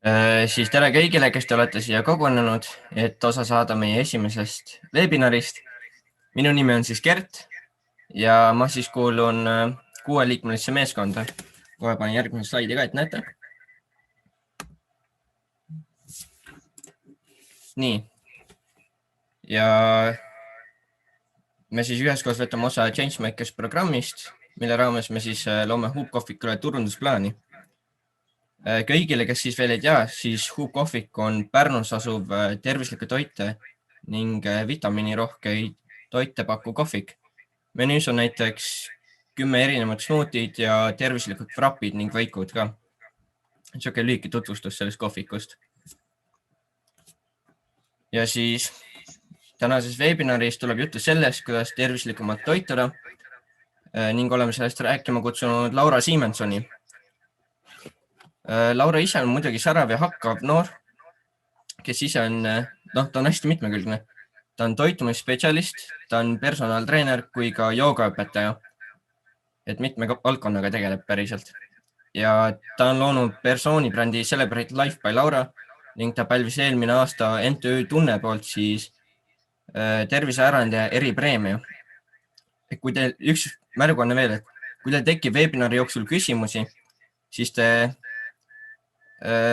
Siis tere kõigile, kes te olete siia kogunenud, et osa saada meie esimesest webinarist. Minu nimi on siis Gert ja ma siis kuulun 6-liikmelisse meeskonda. Kohe panen järgmise slaidi ka, et näete. Nii. Ja me siis üheskoos võtame osa Changemakers programmist, mille raames me siis loome Hoop-Kohvikule turundusplaani. Kõigile, kes siis veel ei tea, siis Hoop-Kohvik on Pärnus asuv tervislikke toite ning vitamiinirohkeid toite pakkuv kohvik. Menüüs on näiteks 10 erinevat smootid ja tervislikud frapid ning võikud ka. Niisugune lühike tutvustus sellest kohvikust. Ja siis tänases webinaris tuleb juttu sellest, kuidas tervislikumalt toituda ning oleme sellest rääkima kutsunud Laura Siemensoni. Laura ise on muidugi särav ja hakkav noor, kes ise on, ta on hästi mitmekülgne. Ta on toitumisspetsialist, ta on personaaltreener kui ka joogaõpetaja, et mitme valdkonnaga tegeleb päriselt. Ja ta on loonud persoonibrändi Celebrate Life by Laura ning ta pälvis eelmine aasta MTÜ Tunne poolt siis tervisearendaja eripreemia. Kui teil üks märguanne veel, et kui teil tekib webinari jooksul küsimusi, siis te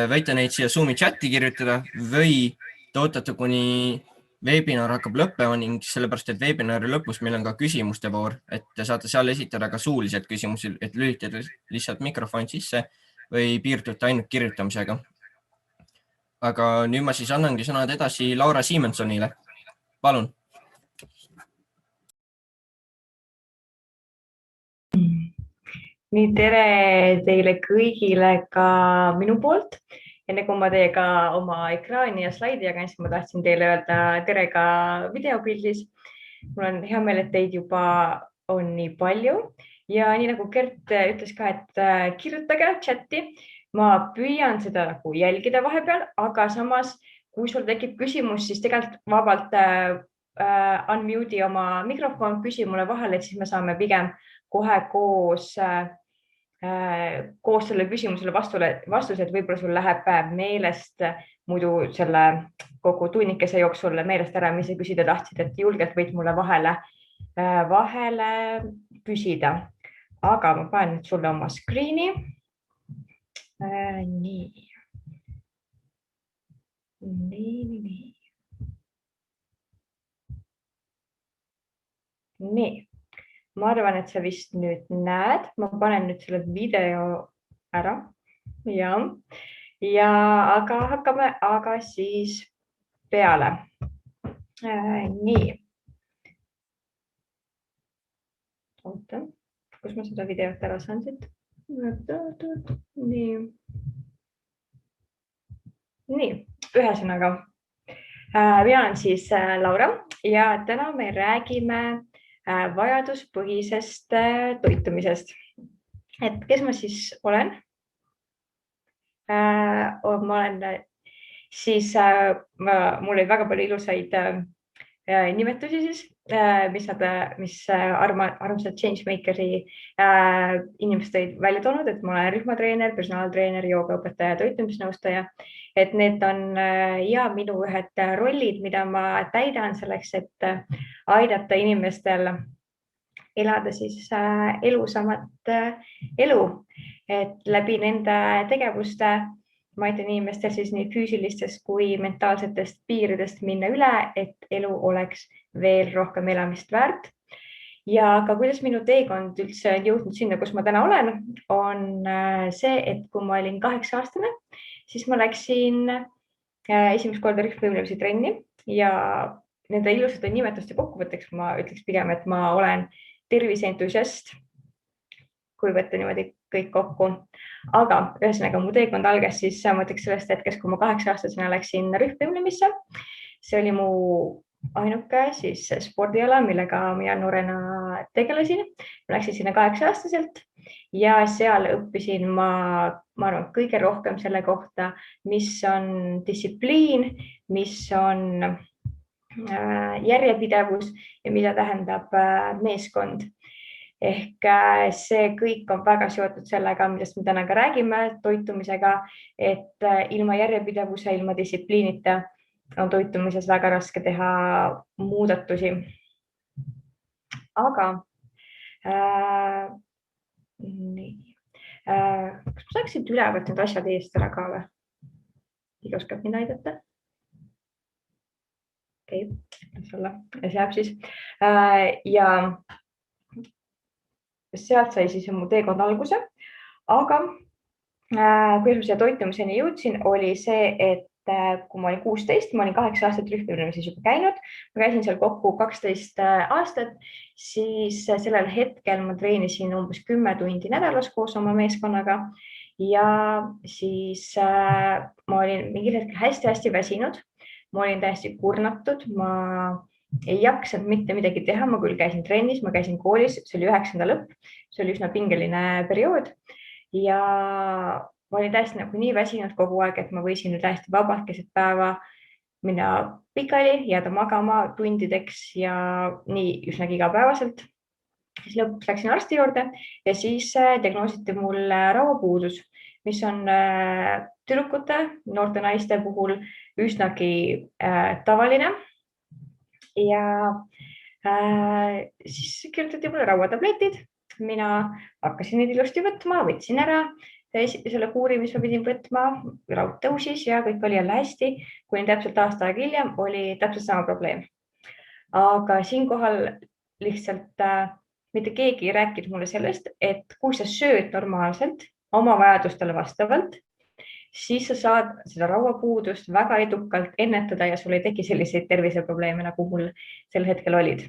võite neid siia Zoomi chati kirjutada või te ootate, kuni webinar hakkab lõppema ning sellepärast, et webinari lõpus meil on ka küsimuste voor, et te saate seal esitada ka suuliselt küsimusi, et lülitada lihtsalt mikrofon sisse või piirdute ainult kirjutamisega. Aga nüüd ma siis annangi sõnad edasi Laura Siemensonile. Palun. Nii tere teile kõigile ka minu poolt. Enne kui ma teiega oma ekraani ja slaidi jagan, siis ma tahtsin teile öelda tere ka videopildis. Mul on hea meel, et teid juba on nii palju ja nii nagu Gert ütles ka, et kirjutage chati. Ma püüan seda nagu jälgida vahepeal, aga samas, kui sul tekib küsimus, siis tegelikult vabalt unmute'i oma mikrofon, küsi mulle vahele, et siis me saame pigem kohe koos sellele küsimusele vastuse, et võib-olla sul läheb meelest muidu selle kogu tunnikese jooksul meelest ära, mis sa küsida tahtsid, et julgelt võid mulle vahele küsida. Aga ma panen nüüd sulle oma screen'i. Nii. Ma arvan, et sa vist nüüd näed. Ma panen nüüd selle video ära. Aga hakkame siis peale. Nii. Oota, kus ma seda videot ära saan siit? Nii, ühesõnaga. Mina olen siis Laura ja täna me räägime vajaduspõhisest toitumisest. Et kes ma siis olen? Ma olen siis, mul oli väga palju ilusaid nimetusi siis, mis armsad Changemakeri inimesed olid välja toonud, et ma olen rühmatreener, personaaltreener, joogaõpetaja, toitumisnõustaja. Et need on minu ühed rollid, mida ma täidan selleks, et aidata inimestel elada siis elusamat elu, et läbi nende tegevuste ma aitan inimestel siis nii füüsilistest kui mentaalsetest piiridest minna üle, et elu oleks veel rohkem elamist väärt. Ja ka kuidas minu teekond üldse jõudnud sinna, kus ma täna olen, on see, et kui ma olin 8-aastane, siis ma läksin esimest korda rühmvõimlemise trenni ja nende ilusate nimetuste kokkuvõtteks ma ütleks pigem, et ma olen terviseentusiast, kui võtta niimoodi kõik kokku. Aga ühesõnaga mu teekond algas siis mõtteks sellest hetkest, kui ma 8-aastasena läksin rühmvõimlemisse. See oli mu ainuke siis spordiala, millega mina noorena tegelesin. Ma läksin sinna 8-aastaselt ja seal õppisin ma arvan kõige rohkem selle kohta, mis on distsipliin, mis on järjepidevus ja mida tähendab meeskond. Ehk see kõik on väga seotud sellega, millest me täna ka räägime, toitumisega, et ilma järjepidevuse, ilma distsipliinita on toitumises väga raske teha muudatusi. Aga kas ma saaksin üle võtta need asjad eest ära ka või? Keegi oskab mind aidata? Okei, see jääb siis. Ja sealt sai siis mu teekond alguse, aga kuidas ma siia toitumiseni jõudsin, oli see, et kui ma olin 16, ma olin 8 aastat rühmapidamises juba käinud, ma käisin seal kokku 12 aastat, siis sellel hetkel ma treenisin umbes 10 tundi nädalas koos oma meeskonnaga ja siis ma olin mingil hetkel hästi-hästi väsinud, ma olin täiesti kurnatud, ma ei jaksanud mitte midagi teha, ma küll käisin trennis, ma käisin koolis, see oli 9. lõpp, see oli üsna pingeline periood ja ma olin täiesti nagu nii väsinud kogu aeg, et ma võisin täiesti vabalt keset päeva minna pikali, jääda magama tundideks ja nii üsnagi igapäevaselt. Siis lõpuks läksin arsti juurde ja siis diagnoositi mul rauapuudus, mis on tüdrukute, noorte naiste puhul üsnagi tavaline. Ja siis kirjutati mulle rauatabletid, mina hakkasin neid ilusti võtma, võtsin ära selle kuuri, mis ma pidin võtma, raud tõusis ja kõik oli jälle hästi, kuni täpselt aasta aega hiljem oli täpselt sama probleem. Aga siinkohal lihtsalt mitte keegi ei rääkinud mulle sellest, et kui sa sööd normaalselt oma vajadustele vastavalt, siis sa saad seda rauapuudust väga edukalt ennetada ja sul ei teki selliseid terviseprobleeme, nagu mul sel hetkel olid.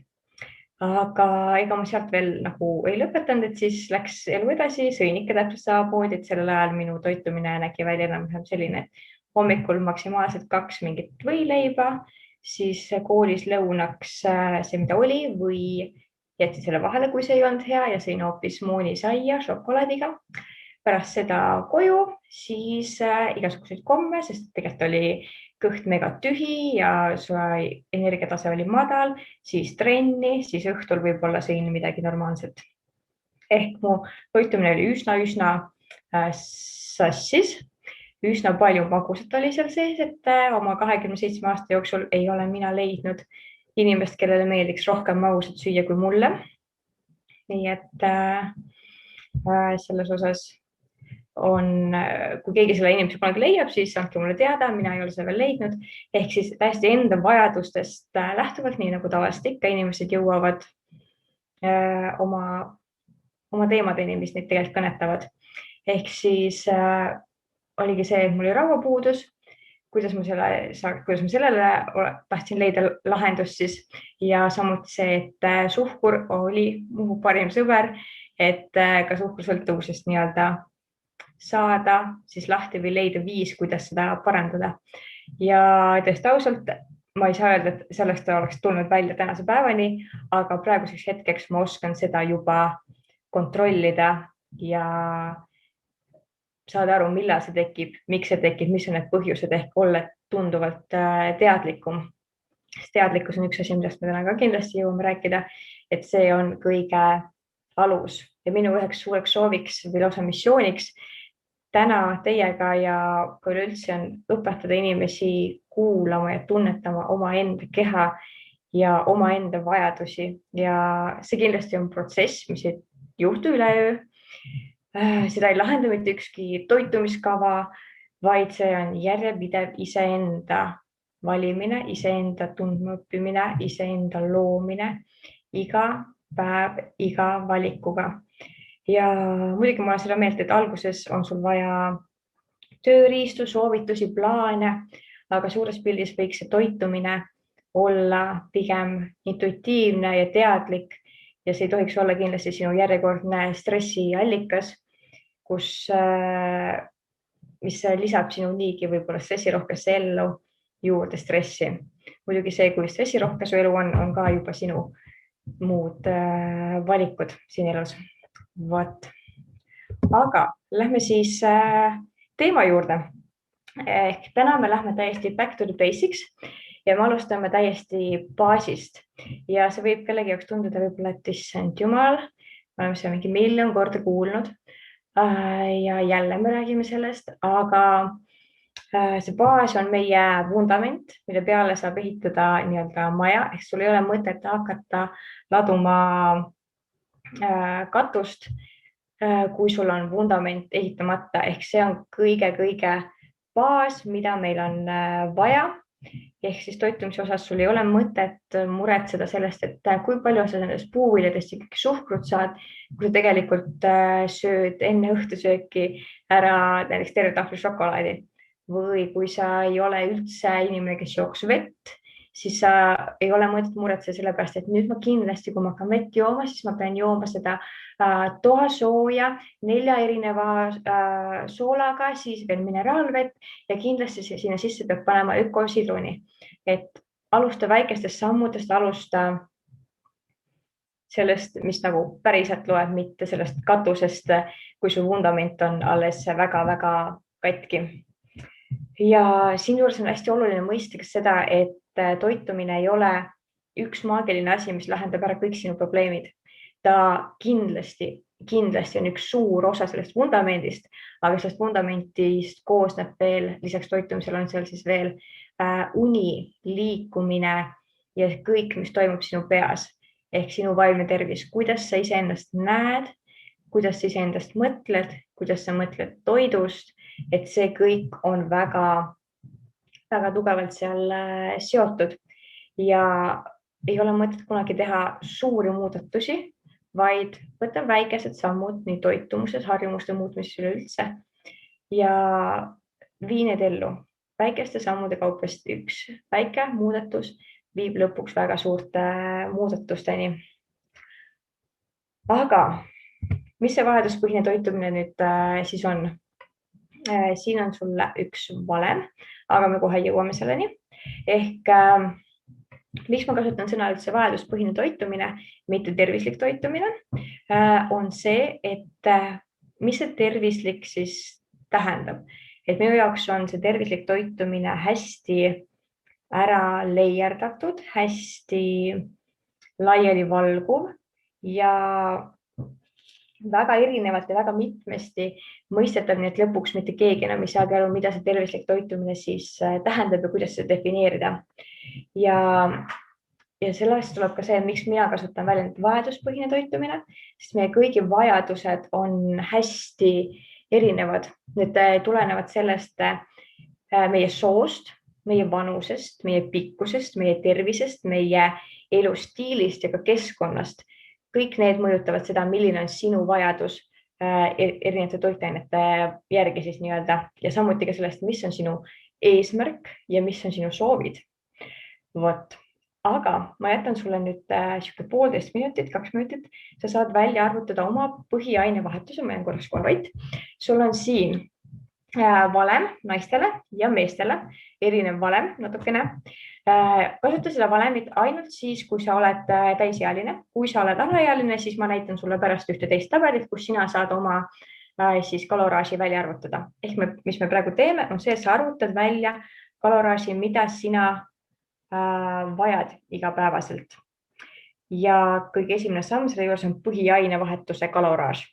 Aga ega ma sealt veel nagu ei lõpetanud, et siis läks elu edasi, sõin ikka täpselt samamoodi, et sellel ajal minu toitumine nägi välja enam-vähem selline, et hommikul maksimaalselt 2 mingit võileiba, siis koolis lõunaks see, mida oli, või jätsin selle vahele, kui see ei olnud hea ja sõin hoopis moonisaia šokolaadiga. Pärast seda koju, siis igasuguseid komme, sest tegelikult oli kõht mega tühi ja energiatase oli madal, siis trenni, siis õhtul võib-olla sõin midagi normaalset. Ehk mu toitumine oli üsna sassis, üsna palju magusat oli seal sees, et oma 27 aasta jooksul ei ole mina leidnud inimest, kellele meeldiks rohkem magusat süüa kui mulle. Nii et selles osas on, kui keegi selle inimese kunagi leiab, siis andke mulle teada, mina ei ole seda veel leidnud. Ehk siis täiesti enda vajadustest lähtuvalt, nii nagu tavaliselt ikka inimesed jõuavad oma teemadeni, mis neid tegelikult kõnetavad. Ehk siis oligi see, et mul oli rauapuudus, kuidas ma sellele tahtsin leida lahendust siis ja samuti see, et suhkur oli mu parim sõber, et ka suhkrusõltuvusest nii-öelda saada siis lahti või leida viis, kuidas seda parandada. Ja tõesti ausalt, ma ei saa öelda, et sellest oleks tulnud välja tänase päevani, aga praeguseks hetkeks ma oskan seda juba kontrollida ja saada aru, millal see tekib, miks see tekib, mis on need põhjused ehk olla tunduvalt teadlikum. Teadlikkus on üks asi, millest me täna ka kindlasti jõuame rääkida, et see on kõige alus ja minu üheks suureks sooviks või lausa missiooniks täna teiega ja kui üleüldse on õpetada inimesi kuulama ja tunnetama omaenda keha ja omaenda vajadusi ja see kindlasti on protsess, mis ei juhtu üleöö. Seda ei lahenda mitte ükski toitumiskava, vaid see on järjepidev iseenda valimine, iseenda tundmaõppimine, iseenda loomine iga päev, iga valikuga. Ja muidugi ma olen seda meelt, et alguses on sul vaja tööriistu, soovitusi, plaane, aga suures pildis võiks see toitumine olla pigem intuitiivne ja teadlik ja see ei tohiks olla kindlasti sinu järjekordne stressiallikas, mis lisab sinu niigi võib-olla stressirohkesse ellu juurde stressi. Muidugi see, kui stressirohke su elu on ka juba sinu muud valikud siin elus. Võt. Aga lähme siis teema juurde. Ehk täna me lähme täiesti back to the basics ja me alustame täiesti baasist ja see võib kellegi jaoks tunduda võib-olla, et issand jumal, oleme seda mingi miljon korda kuulnud. Ja jälle me räägime sellest, aga see baas on meie vundament, mille peale saab ehitada nii-öelda maja, ehk sul ei ole mõtet hakata laduma katust, kui sul on vundament ehitamata, ehk see on kõige-kõige baas, mida meil on vaja. Ehk siis toitumise osas sul ei ole mõtet muretseda sellest, et kui palju sa nendest puuviljadest ikkagi suhkrut saad, kui sa tegelikult sööd enne õhtusööki ära näiteks terve tahvli šokolaadi või kui sa ei ole üldse inimene, kes jooks vett, siis sa ei ole mõtet muretseda selle pärast, et nüüd ma kindlasti, kui ma hakkan vett jooma, siis ma pean jooma seda toasooja 4 erineva soolaga, siis veel mineraalvett ja kindlasti sinna sisse peab panema ökosidruni. Et alusta väikestest sammudest, alusta sellest, mis nagu päriselt loeb, mitte sellest katusest, kui su vundament on alles väga-väga katki. Ja siinjuures on hästi oluline mõista seda, et toitumine ei ole üks maagiline asi, mis lahendab ära kõik sinu probleemid. Ta kindlasti on üks suur osa sellest vundamendist, aga sellest vundamentist koosneb veel, lisaks toitumisele on seal siis veel uni, liikumine ja kõik, mis toimub sinu peas ehk sinu vaimne tervis, kuidas sa iseennast näed, kuidas sa iseendast mõtled, kuidas sa mõtled toidust, et see kõik on väga tugevalt seal seotud ja ei ole mõtet kunagi teha suuri muudatusi, vaid võta väikesed sammud nii toitumuses, harjumuste muutmises üleüldse ja vii need ellu. Väikeste sammude kaupast üks väike muudatus viib lõpuks väga suurte muudatusteni. Aga mis see vajaduspõhine toitumine nüüd siis on? Siin on sulle üks valem, aga me kohe jõuame selleni. Ehk miks ma kasutan sõna üldse vajaduspõhine toitumine, mitte tervislik toitumine, on see, et mis see tervislik siis tähendab. Et minu jaoks on see tervislik toitumine hästi ära leierdatud, hästi laiali valguv ja väga erinevalt ja väga mitmesti mõistetav, nii et lõpuks mitte keegi enam ei saagi aru, mida see tervislik toitumine siis tähendab ja kuidas seda defineerida. Ja sellest tuleb ka see, miks mina kasutan väljendit vajaduspõhine toitumine, sest meie kõigi vajadused on hästi erinevad. Need tulenevad sellest meie soost, meie vanusest, meie pikkusest, meie tervisest, meie elustiilist ja ka keskkonnast. Kõik need mõjutavad seda, milline on sinu vajadus erinevate toitainete järgi siis nii-öelda ja samuti ka sellest, mis on sinu eesmärk ja mis on sinu soovid. Vot. Aga ma jätan sulle nüüd 1,5 minutit, 2 minutit. Sa saad välja arvutada oma põhiainevahetuse, ma jään korraks kohe vait. Sul on siin valem naistele ja meestele, erinev valem natukene. Kasuta seda valemit ainult siis, kui sa oled täisealine. Kui sa oled alaealine, siis ma näitan sulle pärast ühte teist tabelit, kus sina saad oma siis kaloraaži välja arvutada. Ehk mis me praegu teeme, on see, et sa arvutad välja kaloraaži, mida sina vajad igapäevaselt. Ja kõige esimene samm selle juures on põhiainevahetuse kaloraaž.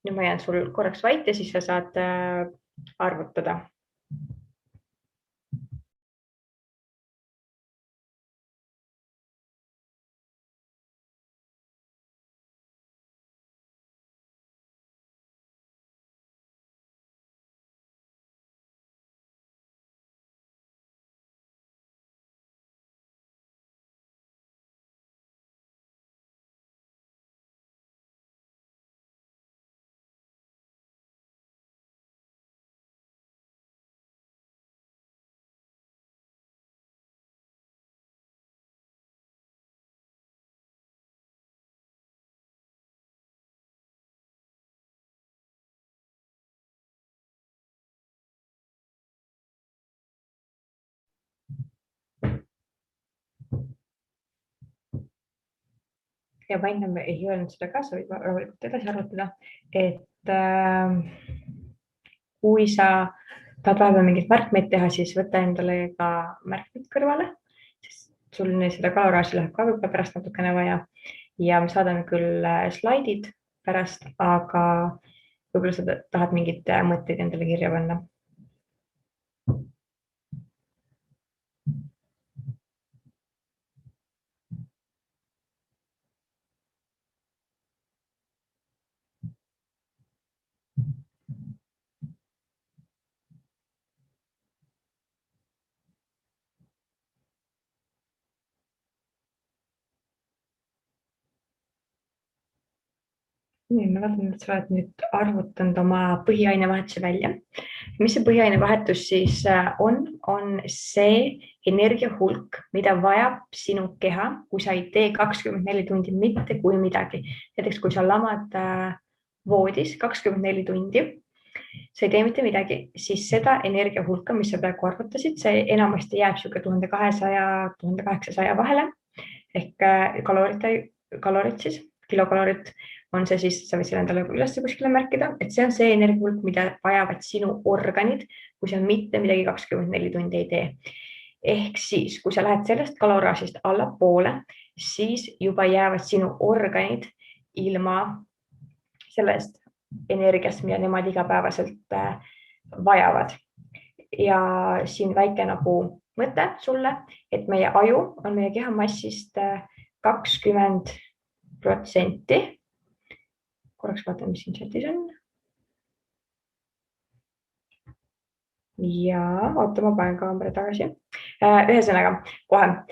Nüüd ma jään sul korraks vait ja siis sa saad arvutada. Ja ma enne ei öelnud seda ka, sa võid rahulikult edasi arvutada, et kui sa tahad vahepeal mingit märkmeid teha, siis võta endale ka märkmeid kõrvale, sest sul seda kaloraaži läheb ka võib-olla pärast natukene vaja ja me saadame küll slaidid pärast, aga võib-olla sa tahad mingid mõtteid endale kirja panna. Ma vaatan, et sa oled nüüd arvutanud oma põhiainevahetuse välja. Mis see põhiainevahetus siis on see energiahulk, mida vajab sinu keha, kui sa ei tee 24 tundi mitte kui midagi. Näiteks kui sa lamad voodis 24 tundi, sa ei tee mitte midagi, siis seda energiahulka, mis sa praegu arvutasid, see enamasti jääb siuke 1200-1800 vahele ehk kalorid siis, kilokalorid on see siis, sa võid selle endale üles kuskile märkida, et see on see energiahulk, mida vajavad sinu organid, kui sa mitte midagi 24 tundi ei tee. Ehk siis, kui sa lähed sellest kaloraažist allapoole, siis juba jäävad sinu organid ilma sellest energiast, mida nemad igapäevaselt vajavad. Ja siin väike nagu mõte sulle, et meie aju on meie kehamassist 20%. Korraks vaatan, mis siin chatis on. Ja oota, ma panen kaamera tagasi. Ühesõnaga, kohe.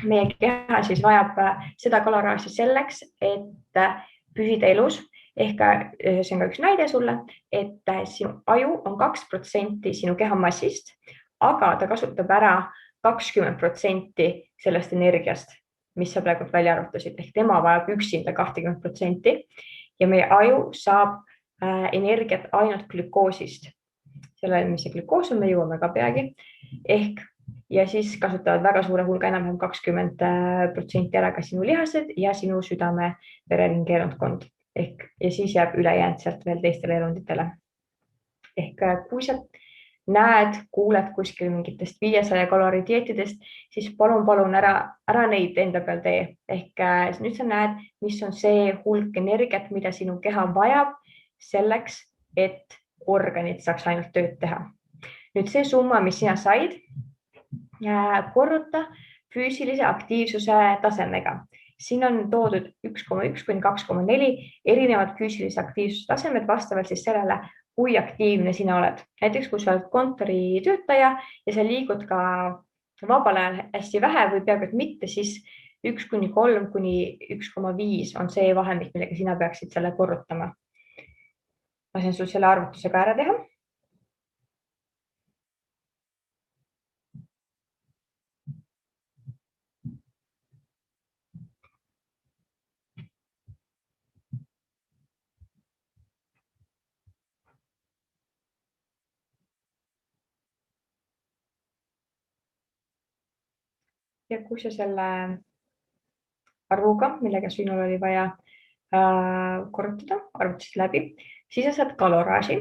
Meie keha siis vajab seda kaloraaži selleks, et püsida elus. Ehk see on ka üks näide sulle, et sinu aju on 2% sinu kehamassist, aga ta kasutab ära 20% sellest energiast, mis sa praegu välja arvutasid. Ehk tema vajab üksinda 20% ja meie aju saab energiat ainult glükoosist. Sellele, mis see glükoos on, me jõuame ka peagi. Ehk ja siis kasutavad väga suure hulga, enam-vähem 20% ära ka sinu lihased ja sinu südame vereringeelundkond. Ehk ja siis jääb ülejäänud sealt veel teistele elunditele. Ehk kui sa näed, kuuled kuskil mingitest 500 kalori dieetidest, siis palun ära neid enda peal tee. Ehk nüüd sa näed, mis on see hulk energiat, mida sinu keha vajab selleks, et organid saaks ainult tööd teha. Nüüd see summa, mis sina said, korruta füüsilise aktiivsuse tasemega. Siin on toodud 1,1 kuni 2,4 erinevad füüsilise aktiivsuse tasemed vastavalt siis sellele, kui aktiivne sina oled. Näiteks, kui sa oled kontoritöötaja ja sa liigud ka vabal ajal hästi vähe või peaaegu et mitte, siis 1 kuni 3 kuni 1,5 on see vahemik, millega sina peaksid selle korrutama. Ma saan sul selle arvutusega ära teha. Ja kui sa selle arvuga, millega sinul oli vaja korrutada, arvutasid läbi, siis sa saad kaloraaži,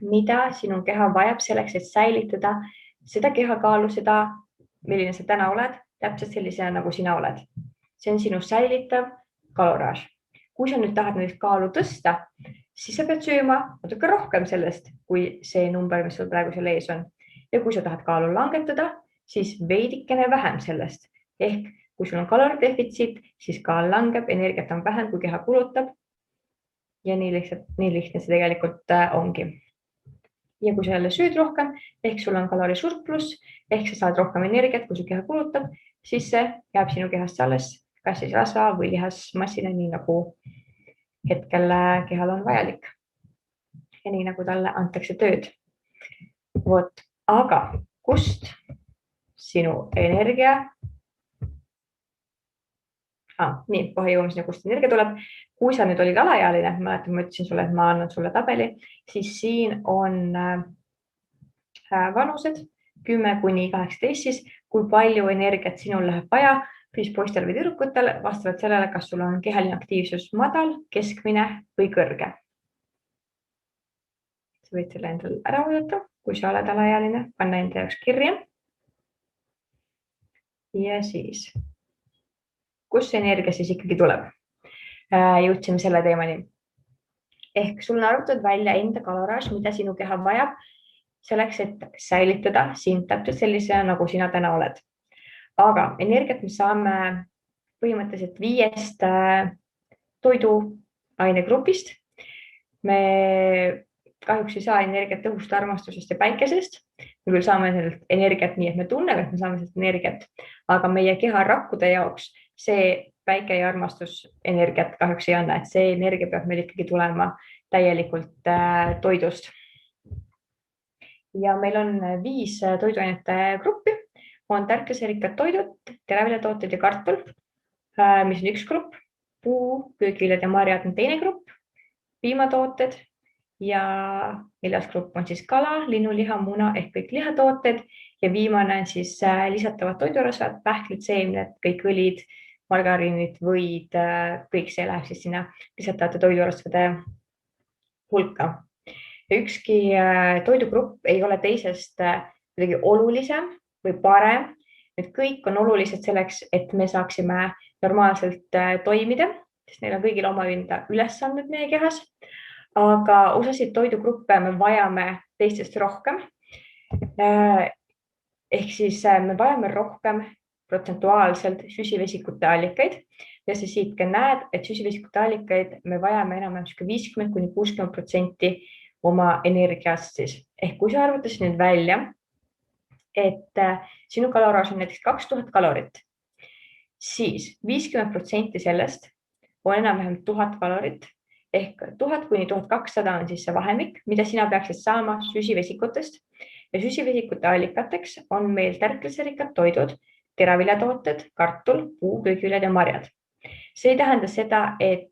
mida sinu keha vajab selleks, et säilitada seda kehakaalu, seda, milline sa täna oled, täpselt sellisena, nagu sina oled. See on sinu säilitav kaloraaž. Kui sa nüüd tahad neid kaalu tõsta, siis sa pead sööma natuke rohkem sellest, kui see number, mis sul praegu seal ees on. Ja kui sa tahad kaalu langetada, siis veidikene vähem sellest. Ehk kui sul on kaloridefitsiit, siis kaal langeb, energiat on vähem, kui keha kulutab. Ja nii lihtne see tegelikult ongi. Ja kui sa jälle sööd rohkem, ehk sul on kalori surplus, ehk sa saad rohkem energiat, kui su keha kulutab, siis see jääb sinu kehast alles, kas siis rasva või lihasmassina, nii nagu hetkel kehal on vajalik. Ja nii nagu talle antakse tööd. Vot, aga kust sinu energia? Nii, kohe jõuame sinna, kust energia tuleb. Kui sa nüüd olid alaealine, ma ütlesin sulle, et ma annan sulle tabeli, siis siin on vanused 10 kuni 18, siis kui palju energiat sinul läheb vaja, siis poistel või tüdrukutel vastavalt sellele, kas sul on kehaline aktiivsus madal, keskmine või kõrge. võid selle endal ära vaadata, kui sa oled alaealine, panna enda jaoks kirja. Ja siis, kus see energia siis ikkagi tuleb? Jõudsime selle teemani. Ehk sul on arvutatud välja enda kaloraaž, mida sinu keha vajab selleks, et säilitada sind täpselt sellisena, nagu sina täna oled. Aga energiat me saame põhimõtteliselt 5 toiduainegrupist. Me kahjuks ei saa energiat õhust, armastusest ja päikesest. Me küll saame sellelt energiat nii, et me tunneme, et me saame sellelt energiat, aga meie keha rakkude jaoks see päike ja armastus energiat kahjuks ei anna, et see energia peab meil ikkagi tulema täielikult toidust. Ja meil on 5 toiduainete gruppi. On tärklaserikkad toidud, teraviljatooted ja kartul, mis on üks grupp. Puu, köögiviljad ja marjad on teine grupp. Piimatooted ja 4. grupp on siis kala, linnuliha, muna ehk kõik lihatooted. Ja viimane on siis lisatavad toidurasvad, pähklid, seemned, kõik õlid, margariinid, võid, kõik see läheb siis sinna lisatavate toidurasvade hulka. Ükski toidugrupp ei ole teisest midagi olulisem või parem. Need kõik on olulised selleks, et me saaksime normaalselt toimida, sest neil on kõigil oma ülesanded meie kehas. Aga osasid toidugruppe me vajame teistest rohkem. Ehk siis me vajame rohkem protsentuaalselt süsivesikute allikaid. Ja sa siit ka näed, et süsivesikute allikaid me vajame enam 50–60% oma energiast siis. Ehk kui sa arvutasid nüüd välja, et sinu kaloraaž on näiteks 2000 kalorit, siis 50% sellest on enam-vähem 1000 kalorit. Ehk 1000–1200 on siis see vahemik, mida sina peaksid saama süsivesikutest. Ja süsivesikute allikateks on meil tärklaserikkad toidud, teraviljatooted, kartul, puu, köögiviljad ja marjad. See ei tähenda seda, et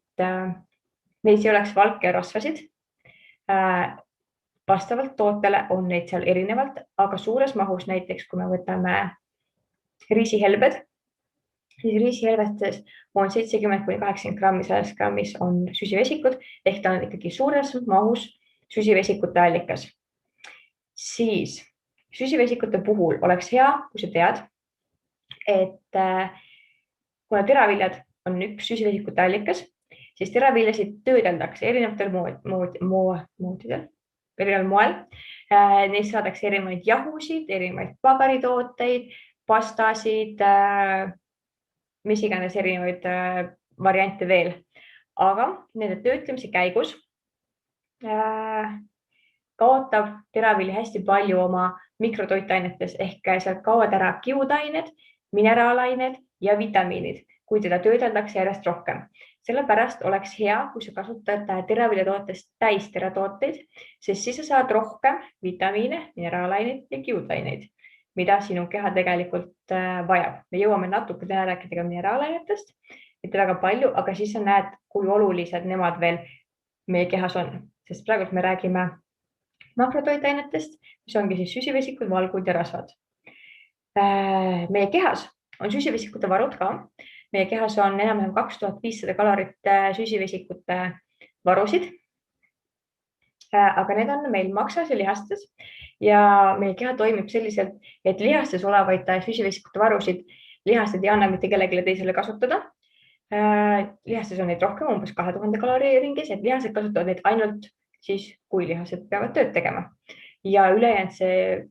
neis ei oleks valke ja rasvasid. Vastavalt tootele on neid seal erinevalt, aga suures mahus näiteks, kui me võtame riisihelbed, siis riisihelbestes on 70–80 grammi 100 grammis on süsivesikud, ehk ta on ikkagi suures mahus süsivesikute allikas. Siis süsivesikute puhul oleks hea, kui sa tead, et kuna teraviljad on üks süsivesikute allikas, siis teraviljasid töödeldakse erinevatel moel. Neist saadakse erinevaid jahusid, erinevaid pagaritooteid, pastasid, mis iganes erinevaid variante veel. Aga nende töötlemise käigus kaotab teravili hästi palju oma mikrotoitainetes ehk sealt kaovad ära kiudained, mineraalained ja vitamiinid, kui teda töödeldakse järjest rohkem. Sellepärast oleks hea, kui sa kasutad teraviljatootest täisteratooteid, sest siis sa saad rohkem vitamiine, mineraalaineid ja kiudaineid, mida sinu keha tegelikult vajab. Me jõuame natuke rääkida ka mineraalainetest, mitte väga palju, aga siis sa näed, kui olulised nemad veel meie kehas on, sest praegu me räägime makrotoitainetest, mis ongi siis süsivesikud, valgud ja rasvad. Meie kehas on süsivesikute varud ka. Meie kehas on enam-vähem 2500 kalorit süsivesikute varusid. Aga need on meil maksas ja lihastes ja meie keha toimib selliselt, et lihastes olevaid süsivesikute varusid lihased ei anna mitte kellelegi teisele kasutada. Lihastes on neid rohkem, umbes 2000 kalori ringis, et lihased kasutavad neid ainult siis, kui lihased peavad tööd tegema. Ja ülejäänud see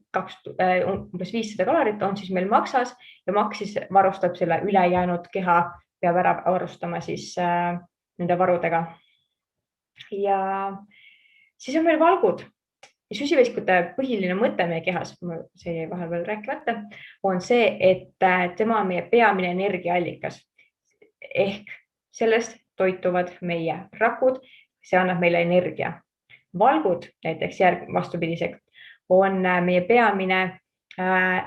umbes 500 kalorit on siis meil maksas ja maks siis varustab selle ülejäänud keha, peab ära varustama siis nende varudega. Ja siis on meil valgud. Süsivesikute põhiline mõte meie kehas, see jäi vahepeal rääkimata, on see, et tema on meie peamine energiaallikas. Ehk sellest toituvad meie rakud, see annab meile energia. Valgud näiteks vastupidiseks on meie peamine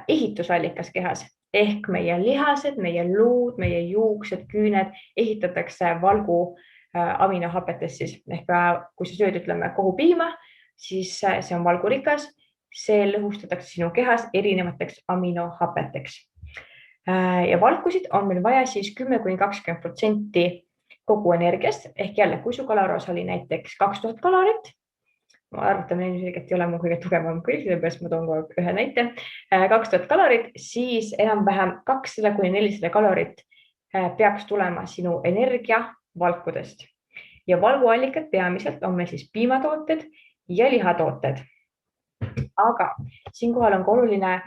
ehitusallikas kehas ehk meie lihased, meie luud, meie juuksed, küüned ehitatakse valgu aminohapetest siis. Ehk kui sa sööd, ütleme, kohupiima, siis see on valgurikas, see lõhustatakse sinu kehas erinevateks aminohapeteks. Ja valkusid on meil vaja siis 10–20% kogu energiast ehk jälle, kui su kaloraaž oli näiteks 2000 kalorit, arvutamine ilmselgelt ei ole mu kõige tugevam külg, sellepärast ma toon kogu aeg ühe näite. 2000 kalorit, siis enam-vähem 200–400 kalorit peaks tulema sinu energiavalkudest. Ja valguallikad peamiselt on meil siis piimatooted ja lihatooted. Aga siinkohal on ka oluline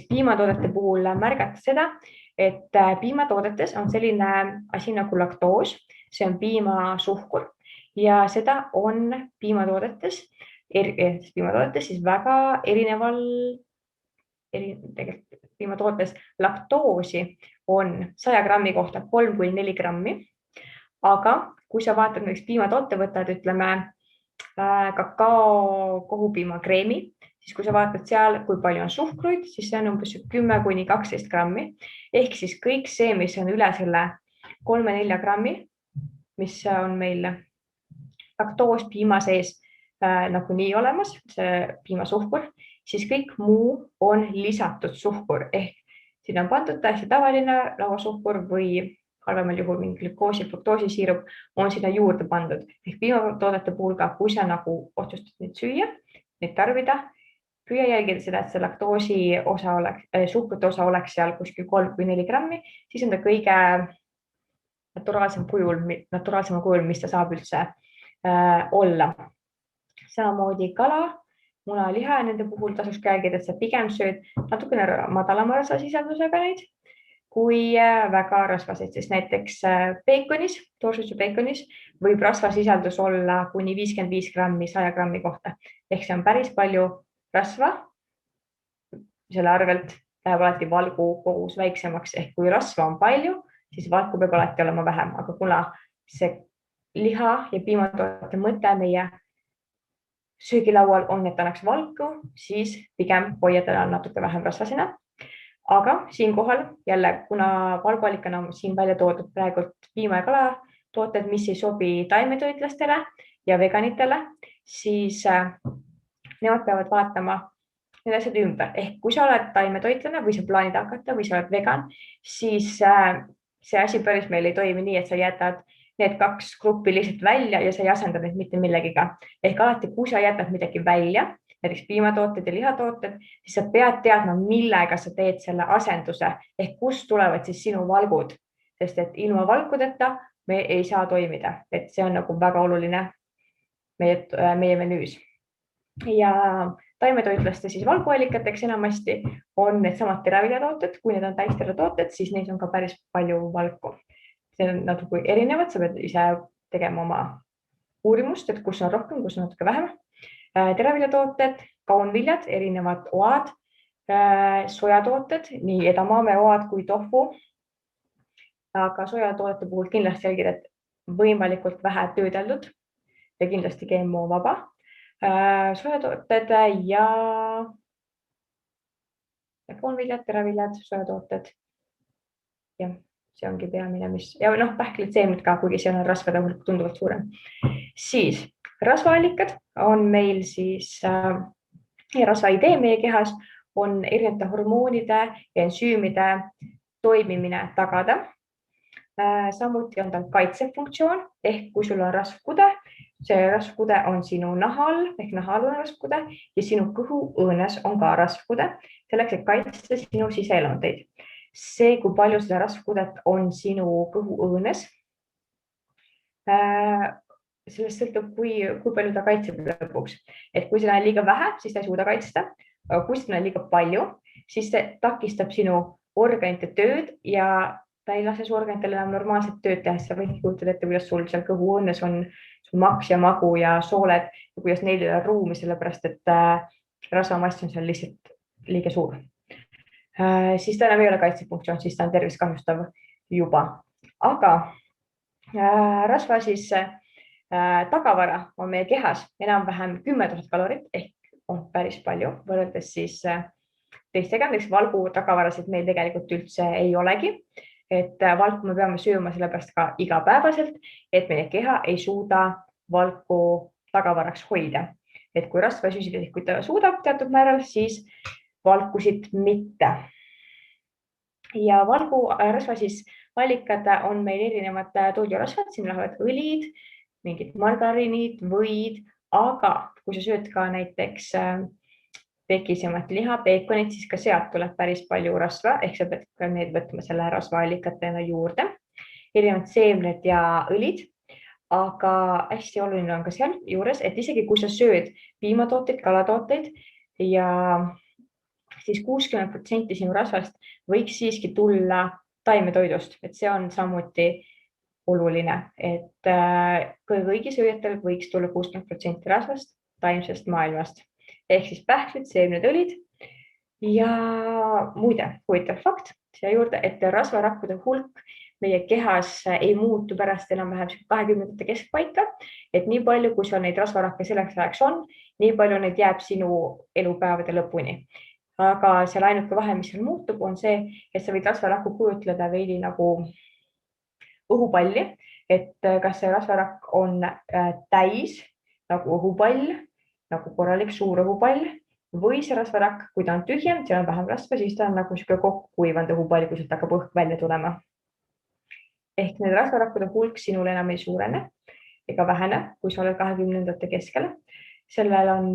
piimatoodete puhul märgata seda, et piimatoodetes on selline asi nagu laktoos, see on piimasuhkur ja seda on piimatoodetes siis väga tegelikult piimatootes laktoosi on 100 grammi kohta 3–4 grammi. Aga kui sa vaatad näiteks piimatoote, võtad ütleme kakao kohupiimakreemi, siis kui sa vaatad seal, kui palju on suhkruid, siis see on umbes 10–12 grammi. Ehk siis kõik see, mis on üle selle 3–4 grammi, mis on meil laktoos piima sees nagunii olemas, see piimasuhkur, siis kõik muu on lisatud suhkur ehk siin on pandud täiesti tavaline lauasuhkur või halvemal juhul mingi glükoosi, fruktoosi siirup on sinna juurde pandud. Ehk piimatoodete puhul ka, kui sa nagu otsustad neid süüa, neid tarbida, püüa jälgida seda, et see laktoosi osa oleks, suhkrute osa oleks seal kuskil 3–4 grammi, siis on ta kõige naturaalsema kujul, mis ta saab üldse olla. Samamoodi kala, muna, liha ja nende puhul tasuks jälgida, et sa pigem sööd natukene madalama rasvasisaldusega neid kui väga rasvaseid, sest näiteks peekonis, toorsuitsu peekonis võib rasvasisaldus olla kuni 55 grammi 100 grammi kohta. Ehk see on päris palju rasva. Selle arvelt läheb alati valgu kogus väiksemaks. Ehk kui rasva on palju, siis valku peab alati olema vähem. Aga kuna see liha ja piimatoodete mõte meie söögilaual on, et annaks valku, siis pigem hoiada natuke vähem rasvasena. Aga siinkohal jälle, kuna valguallikana on siin välja toodud praegult piima- ja kalatooted, mis ei sobi taimetoitlastele ja veganitele, siis nemad peavad vaatama need asjad ümber. Ehk kui sa oled taimetoitlane või sa plaanid hakata või sa oled vegan, siis see asi päris meil ei toimi nii, et sa jätad need 2 gruppi lihtsalt välja ja sa ei asenda neid mitte millegiga. Ehk alati, kui sa jätad midagi välja, näiteks piimatooted ja lihatooted, siis sa pead teadma, millega sa teed selle asenduse ehk kust tulevad siis sinu valgud, sest et ilma valkudeta me ei saa toimida, et see on nagu väga oluline meie menüüs. Ja taimetoitlaste siis valguallikateks enamasti on need samad teraviljatooted, kui need on täisteratooted, siis neis on ka päris palju valku. See on natuke erinevad, sa pead ise tegema oma uurimust, et kus on rohkem, kus on natuke vähem. Teraviljatooted, kaunviljad, erinevad oad, sojatooted, nii edamame oad kui tofu. Aga sojatoodete puhul kindlasti jälgida, et võimalikult vähe töödeldud ja kindlasti GMO vaba. Sojatooted ja kaunviljad, teraviljad, sojatooted. Ja see ongi peamine, mis ja pähklid seemned ka, kuigi see on rasvade hulk tunduvalt suurem. Siis rasvaallikad on meil siis rasvaidee meie kehas on erinevate hormoonide ja ensüümide toimimine tagada. Samuti on tal kaitsefunktsioon ehk kui sul on rasvkude, see rasvkude on sinu nahal ehk nahal on rasvkude ja sinu kõhuõõnes on ka rasvkude selleks, et kaitsta sinu siseelundeid. See, kui palju seda rasvkudet on sinu kõhuõõnes, sellest sõltub, kui palju ta kaitseb lõpuks. Et kui seda on liiga vähe, siis ta ei suuda kaitsta. Aga kui seda on liiga palju, siis see takistab sinu organite tööd ja ta ei lase su organitel enam normaalset tööd teha. Sa võid kujutada ette, kuidas sul seal kõhuõõnes on maks ja magu ja sooled ja kuidas neil ei ole ruumi, sellepärast et rasvamass on seal lihtsalt liiga suur. Siis ta enam ei ole kaitsefunktsioon, siis ta on tervist kahjustav juba. Aga rasva siis tagavara on meie kehas enam-vähem 10 000 kalorit ehk on päris palju võrreldes siis teistega, näiteks valgu tagavarasid meil tegelikult üldse ei olegi, et valku me peame sööma sellepärast ka igapäevaselt, et meie keha ei suuda valku tagavaraks hoida. Et kui rasva ja süsivesikuid ta suudab teatud määral, siis valkusid mitte. Ja valgu rasva siis allikad on meil erinevad toidurasvad, siin lähevad õlid, mingid margariinid, võid, aga kui sa sööd ka näiteks pekisemat liha, peekonit, siis ka sealt tuleb päris palju rasva, ehk sa pead ka need võtma selle rasvaallikatena juurde, erinevad seemned ja õlid. Aga hästi oluline on ka seal juures, et isegi kui sa sööd piimatooteid, kalatooteid ja siis 60% sinu rasvast võiks siiski tulla taimetoidust, et see on samuti oluline, et kõigi sööjatel võiks tulla 60% rasvast taimsest maailmast ehk siis pähklid, seemned, õlid ja muide, huvitav fakt siia juurde, et rasvarakkude hulk meie kehas ei muutu pärast enam-vähem 20. keskpaika, et nii palju, kui sul neid rasvarakke selleks ajaks on, nii palju neid jääb sinu elupäevade lõpuni. Aga seal ainuke vahe, mis seal muutub, on see, et sa võid rasvarakku kujutleda veidi nagu õhupalli, et kas see rasvarakk on täis nagu õhupall, nagu korralik suur õhupall või see rasvarakk, kui ta on tühjem, seal on vähem rasva, siis ta on nagu sihuke kokkuivanud õhupall, kui sealt hakkab õhk välja tulema. Ehk need rasvarakkude hulk sinul enam ei suurene ega vähene, kui sa oled 20. keskel. Sellel on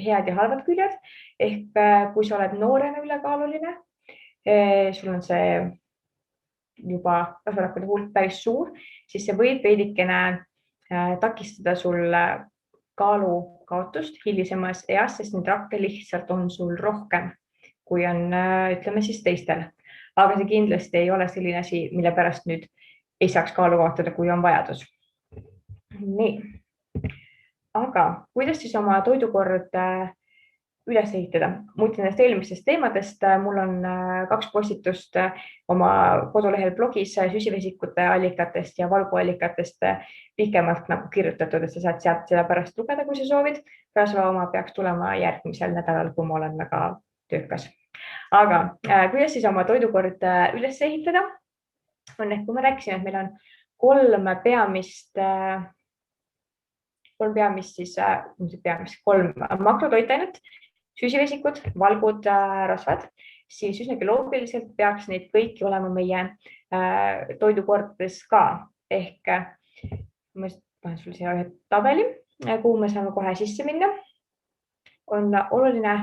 head ja halvad küljed, ehk kui sa oled noorena ülekaaluline, sul on see juba rasvarakkude hulk päris suur, siis see võib veidikene takistada sul kaalu kaotust hilisemas eas, sest neid rakke lihtsalt on sul rohkem, kui on, ütleme siis teistel. Aga see kindlasti ei ole selline asi, mille pärast nüüd ei saaks kaalu kaotada, kui on vajadus. Nii. Aga kuidas siis oma toidukord üles ehitada? Mõtlen nendest eelmistest teemadest. Mul on 2 postitust oma kodulehel blogis süsivesikute allikatest ja valguallikatest pikemalt nagu kirjutatud, et sa saad sealt seda pärast lugeda, kui sa soovid. Rasva oma peaks tulema järgmisel nädalal, kui ma olen väga töökas. Aga kuidas siis oma toidukord üles ehitada? On ehk, kui ma rääkisin, et meil on 3 peamist makrotoitainet, süsivesikud, valgud, rasvad, siis üsnagi loogiliselt peaks neid kõiki olema meie toidukordades ka. Ehk ma panen sulle siia ühe tabeli, kuhu me saame kohe sisse minna. On oluline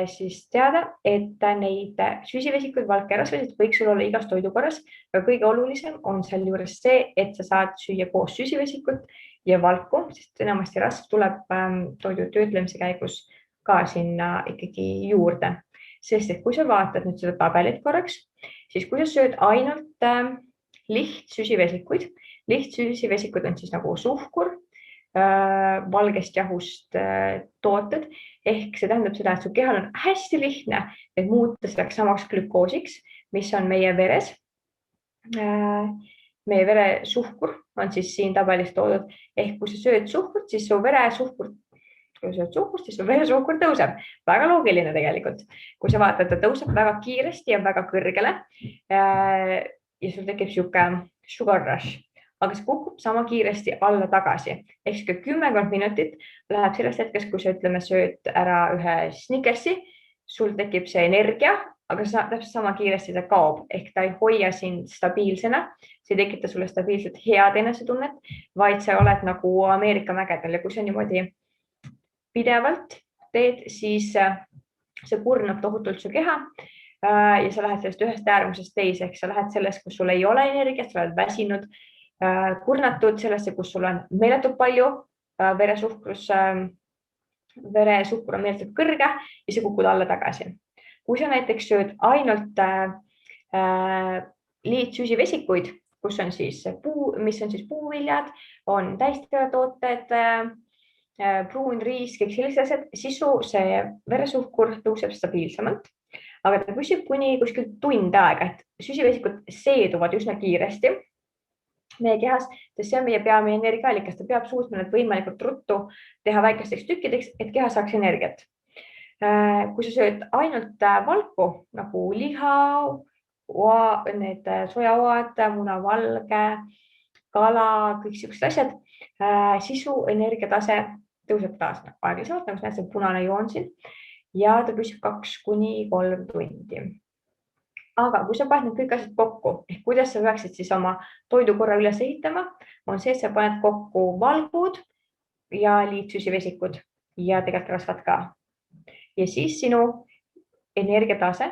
siis teada, et neid süsivesikud, valke ja rasvasid võiks sul olla igas toidukorras, aga kõige olulisem on seal juures see, et sa saad süüa koos süsivesikut ja valku, sest enamasti rasv tuleb toidu töötlemise käigus ka sinna ikkagi juurde. Sest et kui sa vaatad nüüd seda tabelit korraks, siis kui sa sööd ainult lihtsüsivesikuid on siis nagu suhkur, valgest jahust tooted, ehk see tähendab seda, et su kehal on hästi lihtne, et muuta selleks samaks glükoosiks, mis on meie veres. Meie veresuhkur on siis siin tabelis toodud, ehk kui sa sööd suhkurt, siis su veresuhkur tõuseb. Väga loogiline tegelikult. Kui sa vaatad, ta tõuseb väga kiiresti ja väga kõrgele ja sul tekib sihuke sugar rush, aga see kukub sama kiiresti alla tagasi. Ehk 10 minutit läheb sellest hetkest, kui sa ütleme, sööd ära ühe Snickersi, sul tekib see energia, aga täpselt sama kiiresti ta kaob, ehk ta ei hoia sind stabiilsena, see ei tekita sulle stabiilselt head enesetunnet, vaid sa oled nagu Ameerika mägedel ja kui sa niimoodi pidevalt teed, siis see kurnab tohutult su keha ja sa lähed sellest ühest äärmusest teise, ehk sa lähed sellest, kus sul ei ole energiat, sa oled väsinud, kurnatud sellesse, kus sul on meeletult palju, veresuhkur on meeletult kõrge ja see kukud alla tagasi. Kui sa näiteks sööd ainult liitsüsivesikuid, mis on siis puuviljad, on täisteratooted, pruun riis, kõik sellised asjad, siis see veresuhkur tõuseb stabiilsemalt, aga ta püsib kuni kuskil tund aega, et süsivesikud seeduvad üsna kiiresti meie kehas, sest see on meie peamine energiaallikas, ta peab suutma need võimalikult ruttu teha väikesteks tükkideks, et keha saaks energiat. Kui sa sööd ainult valku nagu liha, need sojaoad, munavalge, kala, kõik siuksed asjad, siis su energiatase tõuseb taas aeglasemalt, nagu sa näed, see punane joon siin ja ta püsib 2 kuni 3 tundi. Aga kui sa paned kõik asjad kokku, ehk kuidas sa peaksid siis oma toidukorra üles ehitama, on see, et sa paned kokku valgud, ja liitsüsivesikud ja tegelikult rasvad ka. Ja siis sinu energiatase,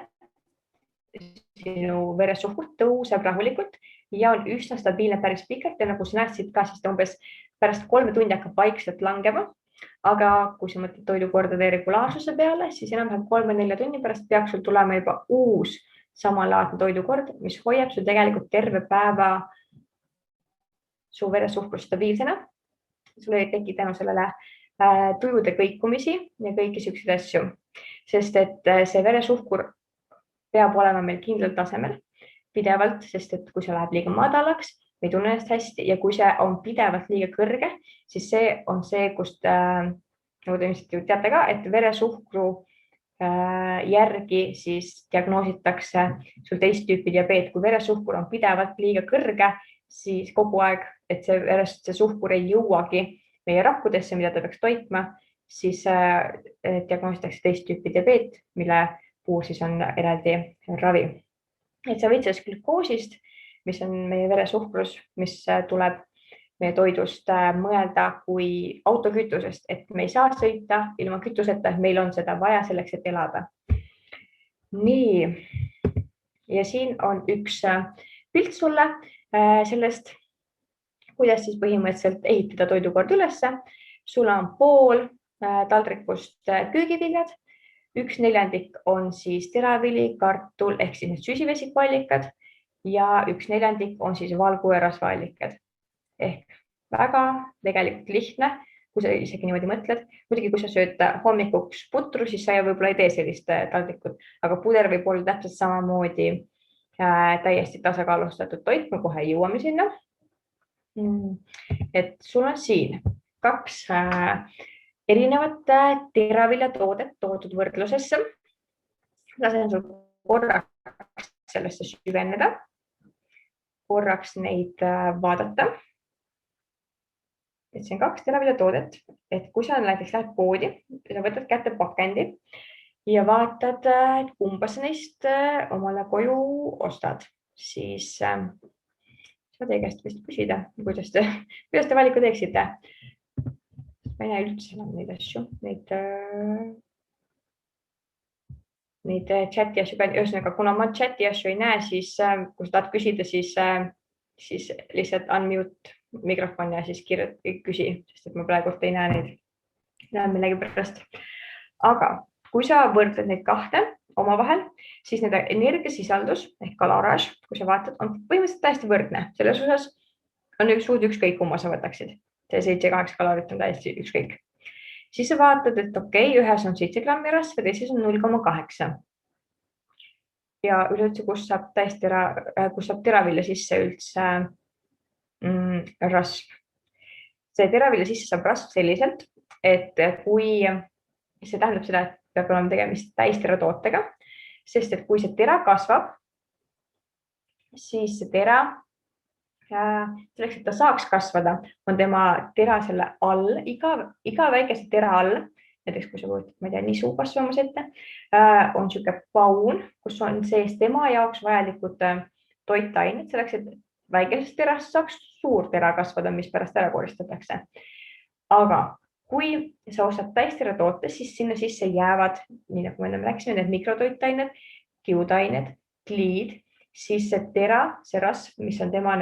sinu veresuhkur tõuseb rahulikult ja on üsna stabiilne päris pikalt ja nagu sa näed siit ka, siis ta umbes pärast 3 tundi hakkab vaikselt langema. Aga kui sa mõtled toidukordade regulaarsuse peale, siis enam-vähem 3-4 tunni pärast peaks sul tulema juba uus samalaadne toidukord, mis hoiab sul tegelikult terve päeva su veresuhkur stabiilsena. Sul ei teki tänu sellele tujude kõikumisi ja kõiki selliseid asju, sest et see veresuhkur peab olema meil kindlal tasemel pidevalt, sest et kui see läheb liiga madalaks, me ei tunne ennast hästi ja kui see on pidevalt liiga kõrge, siis see on see, kust nagu te ilmselt teate ka, et veresuhkru järgi siis diagnoositakse sul teist tüüpi diabeet, kui veresuhkur on pidevalt liiga kõrge, siis kogu aeg, et see suhkur ei jõuagi meie rakkudesse, mida ta peaks toitma, siis diagnoositakse teist tüüpi diabeet, mille puhul siis on eraldi ravi. Et sa võid sellest glükoosist, mis on meie veresuhkrus, mis tuleb meie toidust mõelda kui autokütusest, et me ei saa sõita ilma kütuseta, meil on seda vaja selleks, et elada. Nii, ja siin on üks pilt sulle sellest, kuidas siis põhimõtteliselt ehitada toidukord ülesse. Sul on pool taldrikust köögiviljad, 1/4 on siis teravili, kartul ehk siis need süsivesikuallikad ja 1/4 on siis valgu- ja rasvaallikad. Ehk väga tegelikult lihtne, kui sa isegi niimoodi mõtled. Muidugi, kui sa sööd hommikuks putru, siis sa võib-olla ei tee sellist taldrikut, aga puder võib olla täpselt samamoodi täiesti tasakaalustatud toit, me kohe jõuame sinna. Et sul on siin 2 erinevat teraviljatoodet toodud võrdlusesse. Lasen sul korraks sellesse süveneda, korraks neid vaadata. Et see on 2 teraviljatoodet, et kui sa näiteks lähed poodi, sa võtad kätte pakendi ja vaatad, et kumba sa neist omale koju ostad, siis sa teie käest vist küsida, kuidas te valiku teeksite. Ma ei näe üldse enam neid asju, neid chati asju, ühesõnaga, kuna ma chati asju ei näe, siis kui sa tahad küsida, siis lihtsalt unmute mikrofon ja siis küsi, sest et ma praegu ei näe neid, näen millegi pärast. Aga kui sa võrdled neid 2 omavahel, siis nende energiasisaldus ehk kaloraaž, kui sa vaatad, on põhimõtteliselt täiesti võrdne. Selles osas on ükskõik kumma sa võtaksid. See 7-8 kalorit on täiesti ükskõik. Siis sa vaatad, et okei, ühes on 7 grammi rasva, teises on 0,8. Ja üleüldse, kus saab teravilja sisse üldse rasv. See teravilja sisse saab rasv selliselt, et kui see tähendab seda, et peab olema tegemist täisteratootega, sest et kui see tera kasvab, siis see tera, selleks, et ta saaks kasvada, on tema tera selle all, iga väikese tera all, näiteks kui sa võtad, ma ei tea, nisu kasvamas ette, on niisugune paun, kus on sees tema jaoks vajalikud toitained, selleks, et väikesest terast saaks suur tera kasvada, mis pärast ära koristatakse. Aga kui sa ostad täisteratoote, siis sinna sisse jäävad, nii nagu me rääkisime, need mikrotoitained, kiudained, gliid, siis see tera, see rasv, mis on tema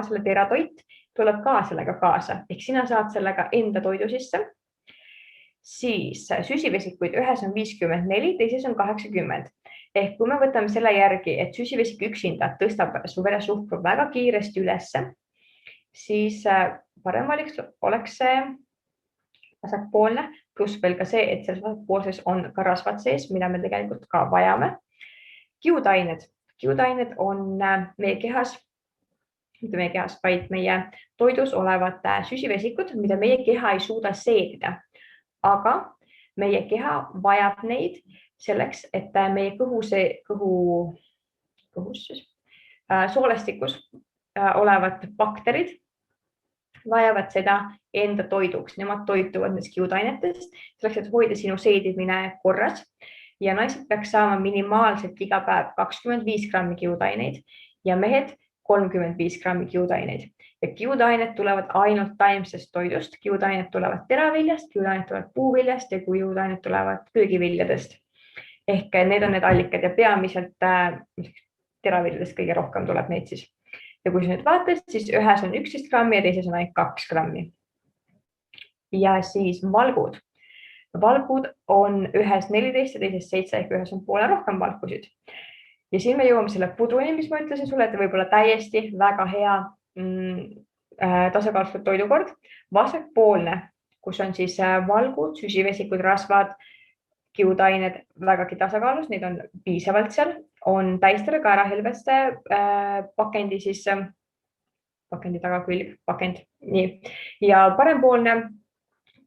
selle teratoit, tuleb ka sellega kaasa. Ehk sina saad sellega enda toidu sisse. Siis süsivesikuid ühes on 54, teises on 80. Ehk kui me võtame selle järgi, et süsivesik üksinda tõstab su veresuhkru väga kiiresti ülesse, siis parem valik oleks see vasakpoolne, pluss veel ka see, et selles vasakpoolses on ka rasvad sees, mida me tegelikult ka vajame. Kiudained on meie kehas, mitte meie kehas, vaid meie toidus olevad süsivesikud, mida meie keha ei suuda seedida. Aga meie keha vajab neid selleks, et meie soolestikus olevad bakterid vajavad seda enda toiduks. Nemad toituvad nendest kiudainetest, selleks, et hoida sinu seedimine korras. Ja naised peaks saama minimaalselt iga päev 25 grammi kiudaineid ja mehed 35 grammi kiudaineid ja kiudained tulevad ainult taimsest toidust, kiudained tulevad teraviljast, kiudained tulevad puuviljast ja kiudained tulevad köögiviljadest. Ehk need on need allikad ja peamiselt teraviljadest kõige rohkem tuleb neid siis. Ja kui sa nüüd vaatad, siis ühes on 11 grammi ja teises on ainult 2 grammi. Ja siis valgud. Valgud on ühes 14 ja teises 7 ehk ühes on poole rohkem valkusid. Ja siin me jõuame selle pudruni, mis ma ütlesin sulle, et võib-olla täiesti väga hea tasakaalustatud toidukord. Vasakpoolne, kus on siis valgud, süsivesikud, rasvad, kiudained vägagi tasakaalus, neid on piisavalt seal, on täistele kaerahelbeste pakendi, siis pakendi tagakülg, pakend, nii. Ja parempoolne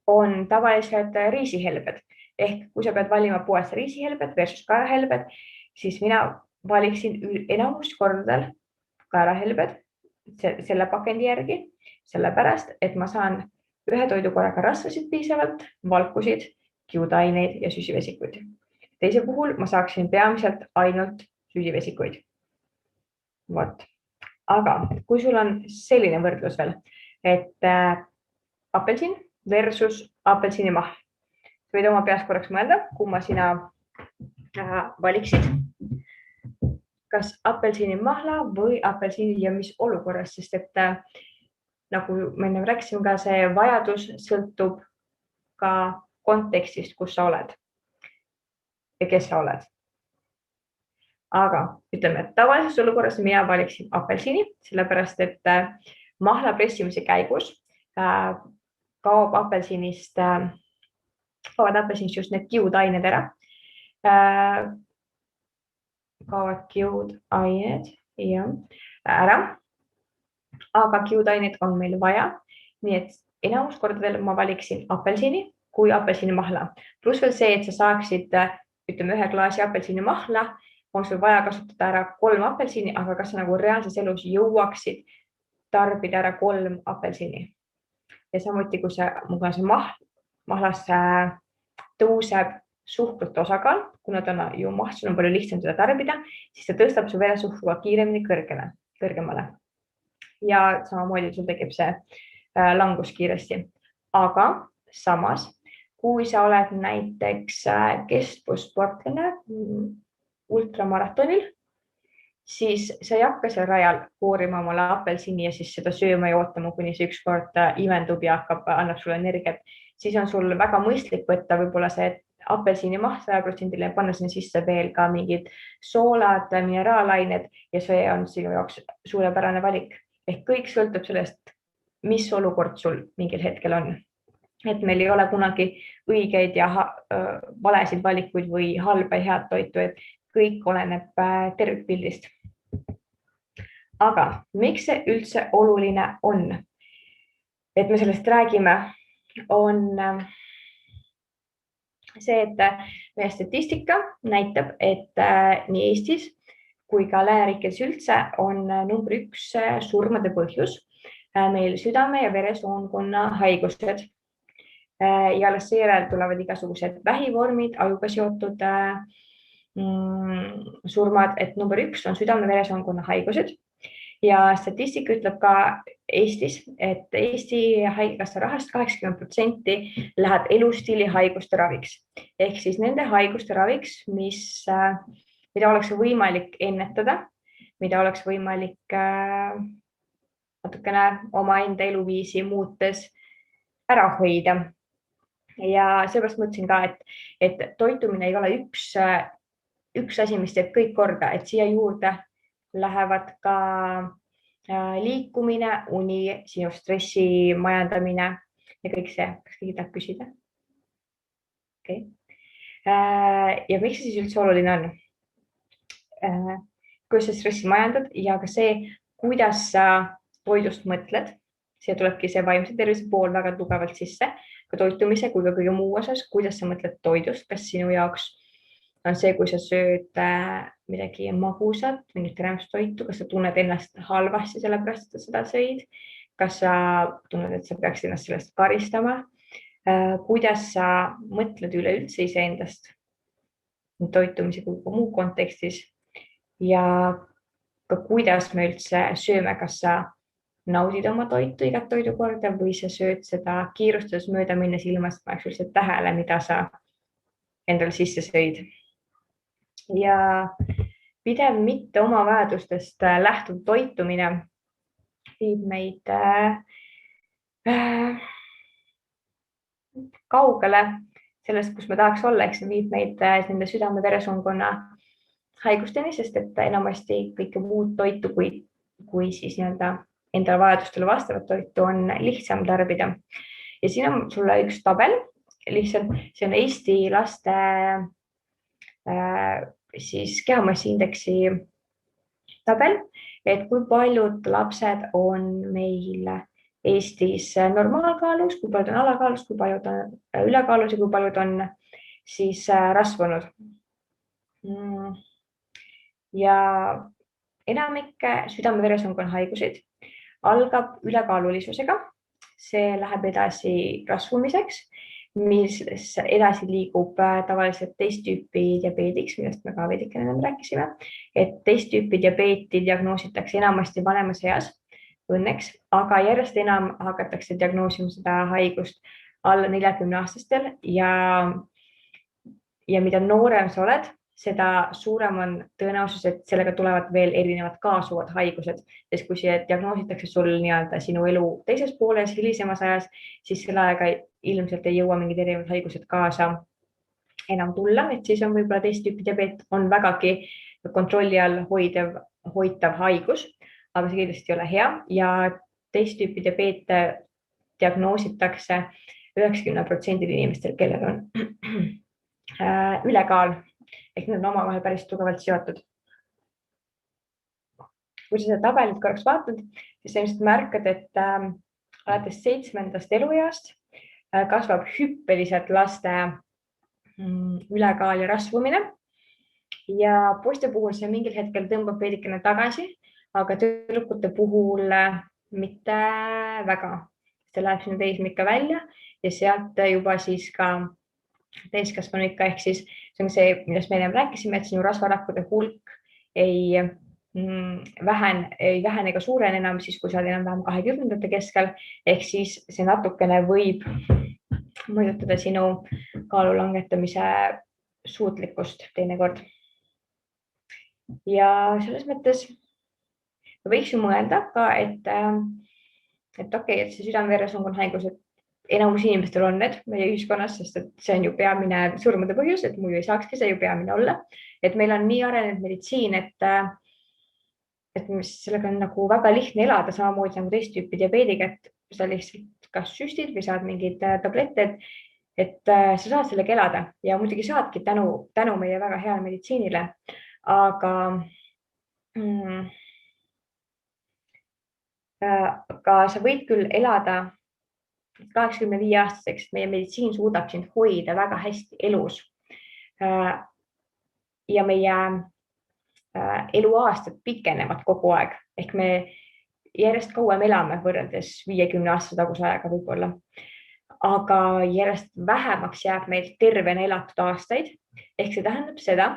on tavalised riisihelbed. Ehk kui sa pead valima poes riisihelbed versus kaerahelbed, siis mina valiksin enamus kordadel kaerahelbed selle pakendi järgi, sellepärast, et ma saan ühe toidukorraga rasvasid piisavalt, valkusid, kiudaineid ja süsivesikuid. Teise puhul ma saaksin peamiselt ainult süsivesikuid. Vot. Aga kui sul on selline võrdlus veel, et apelsin versus apelsinimahl, võid oma peas korraks mõelda, kumma sina valiksid, kas apelsinimahla või apelsini ja mis olukorras, sest et nagu me enne rääkisime, ka see vajadus sõltub ka kontekstist, kus sa oled ja kes sa oled. Aga ütleme, et tavalises olukorras mina valiksin apelsini, sellepärast et mahla pressimise käigus kaovad apelsinist just need kiudained ära. Kaovad kiudained ära, aga kiudained on meil vaja, nii et enamus kordadel ma valiksin apelsini kui apelsinimahla. Pluss veel see, et sa saaksid, ütleme, ühe klaasi apelsinimahla, on sul vaja kasutada ära 3 apelsini, aga kas sa nagu reaalses elus jõuaksid tarbida ära 3 apelsini. Ja samuti, kui see mahlas tõuseb suhkrute osakaal, kuna ta on ju maht, sul on palju lihtsam seda tarbida, siis ta tõstab su veresuhkruga kiiremini kõrgemale. Ja samamoodi sul tekib see langus kiiresti. Aga samas, kui sa oled näiteks kestvussportlane ultramaratonil, siis sa ei hakka seal rajal koorima omale apelsini ja siis seda sööma ja ootama, kuni see ükskord imendub ja annab sulle energiat. Siis on sul väga mõistlik võtta võib-olla see apelsinimaht 100% panna sinna sisse veel ka mingid soolad, mineraalained ja see on sinu jaoks suurepärane valik. Ehk kõik sõltub sellest, mis olukord sul mingil hetkel on. Et meil ei ole kunagi õigeid ja valesid valikuid või halba ja head toitu, et kõik oleneb tervikpildist. Aga miks see üldse oluline on? Et me sellest räägime, on see, et meie statistika näitab, et nii Eestis kui ka lääneriikides üldse on number 1 surmade põhjus meil südame ja veresoonkonna haigused. Ja alles seejärel tulevad igasugused vähivormid, ajuga seotud surmad, et number 1 on südame-veresoonkonna haigused. Ja statistika ütleb ka Eestis, et Eesti haigekassa rahast 80% läheb elustiili haiguste raviks. Ehk siis nende haiguste raviks, mida oleks võimalik ennetada, mida oleks võimalik natukene omaenda eluviisi muutes ära hoida. Ja seepärast mõtlesin ka, et toitumine ei ole üks asi, mis teeb kõik korda, et siia juurde lähevad ka liikumine, uni, sinu stressi majandamine ja kõik see. Kas keegi tahab küsida? Okay. Ja miks see siis üldse oluline on? Kuidas sa stressi majandad ja ka see, kuidas sa toidust mõtled. Siia tulebki see vaimse tervise pool väga tugevalt sisse, ka toitumise kui ka kõige muu osas, kuidas sa mõtled toidust, kas sinu jaoks on see, kui sa sööd midagi magusat, mingit rämpstoitu, kas sa tunned ennast halvasti sellepärast, et seda sõid, kas sa tunned, et sa peaksid ennast sellest karistama, kuidas sa mõtled üleüldse iseendast toitumise kui muu kontekstis ja ka kuidas me üldse sööme, kas sa naudid oma toitu igat toidukorda või sa sööd seda kiirustades mööda minnes ilmast, paneks üldse tähele, mida sa endale sisse sõid. Ja pidev mitte oma vajadustest lähtuv toitumine viib meid kaugele sellest, kus me tahaks olla, eks see viib meid nende südame-veresoonkonna haigusteni, sest et enamasti kõike muud toitu kui siis nii-öelda endale vajadustele vastavat toitu on lihtsam tarbida. Ja siin on sulle üks tabel, lihtsalt see on Eesti laste siis kehamassiindeksi tabel, et kui paljud lapsed on meil Eestis normaalkaalus, kui paljud on alakaalus, kui paljud on ülekaalus ja kui paljud on siis rasvunud. Ja enamik südame-veresoonkonna haiguseid algab ülekaalulisusega, see läheb edasi rasvumiseks, mis edasi liigub tavaliselt teist tüüpi diabeediks, millest me ka veidikene enam rääkisime, et teist tüüpi diabeeti diagnoositakse enamasti vanemas eas, õnneks, aga järjest enam hakatakse diagnoosima seda haigust alla 40-aastastel ja mida noorem sa oled, seda suurem on tõenäosus, et sellega tulevad veel erinevad kaasuvad haigused, sest kui see diagnoositakse sul nii-öelda sinu elu teises pooles, hilisemas ajas, siis selle aega ilmselt ei jõua mingid erinevad haigused kaasa enam tulla, et siis on võib-olla teist tüüpi diabeet on vägagi kontrolli all hoitav haigus, aga see kindlasti ei ole hea ja teist tüüpi diabeet diagnoositakse 90% inimestel, kellel on ülekaal, ehk need on omavahel päris tugevalt seotud. Kui sa seda tabelit korraks vaatad, siis sa ilmselt märkad, et alates 7. elueast kasvab hüppeliselt laste ülekaal ja rasvumine ja poiste puhul see mingil hetkel tõmbab veidikene tagasi, aga tüdrukute puhul mitte väga. See läheb sinna teismikka välja ja sealt juba siis ka täiskasvanu ikka, ehk siis see on see, millest me ennem rääkisime, et sinu rasvarakkude hulk ei vähene ega suurene enam siis, kui sa oled enam-vähem 20-ndate keskel, ehk siis see natukene võib mõjutada sinu kaalu langetamise suutlikkust teinekord. Ja selles mõttes võiks ju mõelda ka, et okei, et see südame-veresoonkonna haigused enamus inimestel on need meie ühiskonnas, sest et see on ju peamine surmade põhjus, et muidu ei saakski see ju peamine olla. Et meil on nii arenenud meditsiin, et sellega on nagu väga lihtne elada, samamoodi nagu teist tüüpi diabeediga, et sa lihtsalt kas süstid või saad mingeid tablette, et sa saad sellega elada ja muidugi saadki tänu meie väga heale meditsiinile, aga sa võid küll elada 85-aastaseks, meie meditsiin suudab sind hoida väga hästi elus. Ja meie eluaastad pikenevad kogu aeg, ehk me järjest kauem elame võrreldes 50 aasta taguse ajaga võib-olla. Aga järjest vähemaks jääb meil tervena elatud aastaid, ehk see tähendab seda,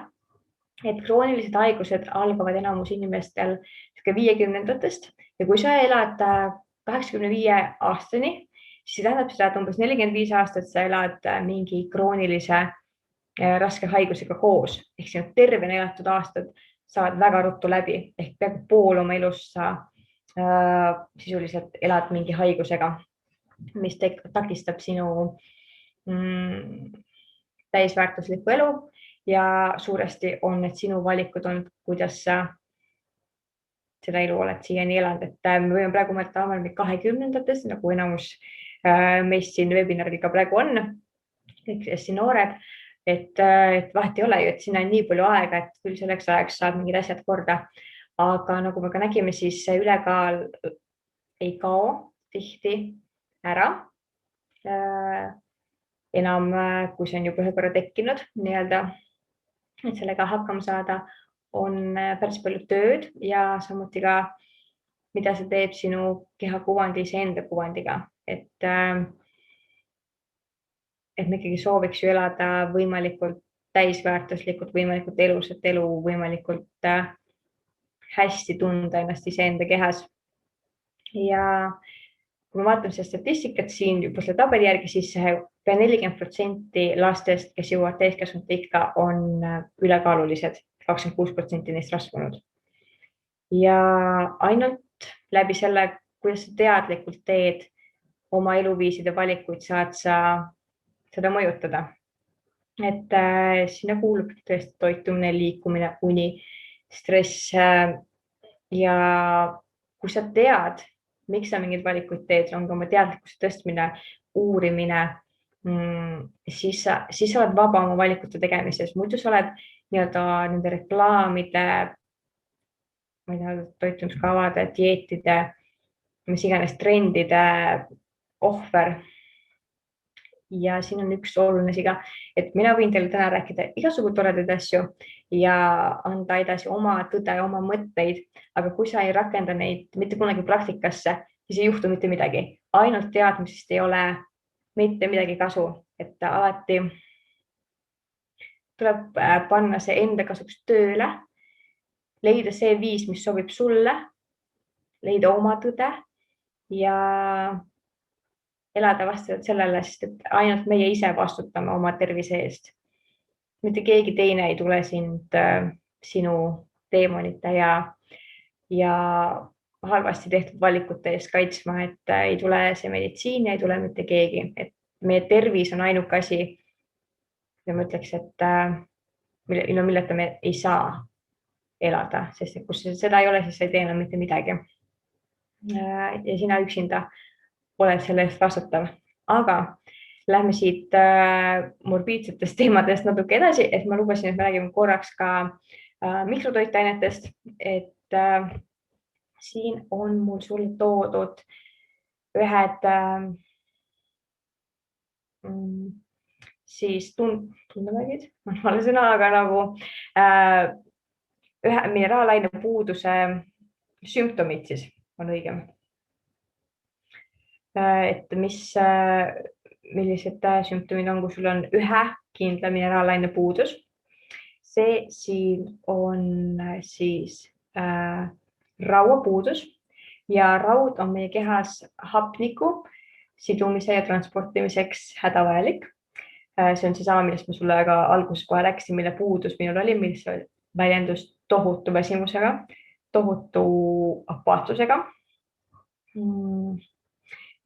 et kroonilised haigused algavad enamus inimestel 50-ndatest ja kui sa elad 85 aastani, siis tähendab seda, et umbes 45 aastat sa elad mingi kroonilise raske haigusega koos, ehk sinu tervena elatud aastad saavad väga ruttu läbi, ehk peaaegu pool oma elust sa sisuliselt elad mingi haigusega, mis takistab sinu täisväärtuslikku elu ja suuresti on need sinu valikud olnud, kuidas sa seda elu oled siiani elanud, et me võime praegu mõelda 20-ndates, nagu enamus meist siin webinaril ka praegu on, kõik hästi noored, et vahet ei ole ju, et sinna on nii palju aega, et küll selleks ajaks saab mingid asjad korda. Aga nagu me ka nägime, siis ülekaal ei kao tihti ära. Enam, kui see on juba ühe korra tekkinud, nii-öelda, et sellega hakkama saada, on päris palju tööd ja samuti ka, mida see teeb sinu keha kuvandi iseenda kuvandiga. Et me ikkagi sooviks ju elada võimalikult täisväärtuslikult, võimalikult elusat elu võimalikult hästi tunda ennast iseenda kehas. Ja kui me vaatame seda statistikat siin juba selle tabeli järgi, siis pea 40% lastest, kes jõuavad täiskasvanute ikka, on ülekaalulised, 26% neist rasvunud. Ja ainult läbi selle, kuidas sa teadlikult teed oma eluviiside valikuid, saad sa seda mõjutada. Et sinna kuulub tõesti toitumine, liikumine, uni, stress. Ja kui sa tead, miks sa mingeid valikuid teed, on ka oma teadlikkuse tõstmine, uurimine, siis sa oled vaba oma valikute tegemises. Muidu sa oled nende reklaamide, toitumiskavade, dieetide, mis iganes trendide ohver. Ja siin on üks oluline asi ka, et mina võin teile täna rääkida igasugu toredaid asju ja anda edasi oma tõde, oma mõtteid, aga kui sa ei rakenda neid mitte kunagi praktikasse, siis ei juhtu mitte midagi. Ainult teadmisest ei ole mitte midagi kasu, et alati tuleb panna see enda kasuks tööle, leida see viis, mis sobib sulle, leida oma tõde ja elada vastavalt sellele, sest et ainult meie ise vastutame oma tervise eest. Mitte keegi teine ei tule sind sinu teemonite ja halvasti tehtud valikute eest kaitsma, et ei tule see meditsiin ja ei tule mitte keegi. Et meie tervis on ainuke asi, ja ma ütleks, et milleta me ei saa elada, sest et kus seda ei ole, siis sa ei tee enam mitte midagi. Ja sina üksinda oled selle eest vastutav, aga lähme siit morbiidsetest teemadest natuke edasi, et ma lubasin, et me räägime korraks ka mikrotoitainetest, et siin on mul sulle toodud ühed siis tundemärgid, on vale sõna, aga nagu ühe mineraalaine puuduse sümptomid siis on õigem. Et millised sümptomid on, kui sul on ühe kindla mineraalaine puudus. See siin on siis rauapuudus ja raud on meie kehas hapniku sidumise ja transportimiseks hädavajalik. See on seesama, millest ma sulle ka alguses kohe rääkisin, mille puudus minul oli, mis väljendus tohutu väsimusega, tohutu apaatlusega.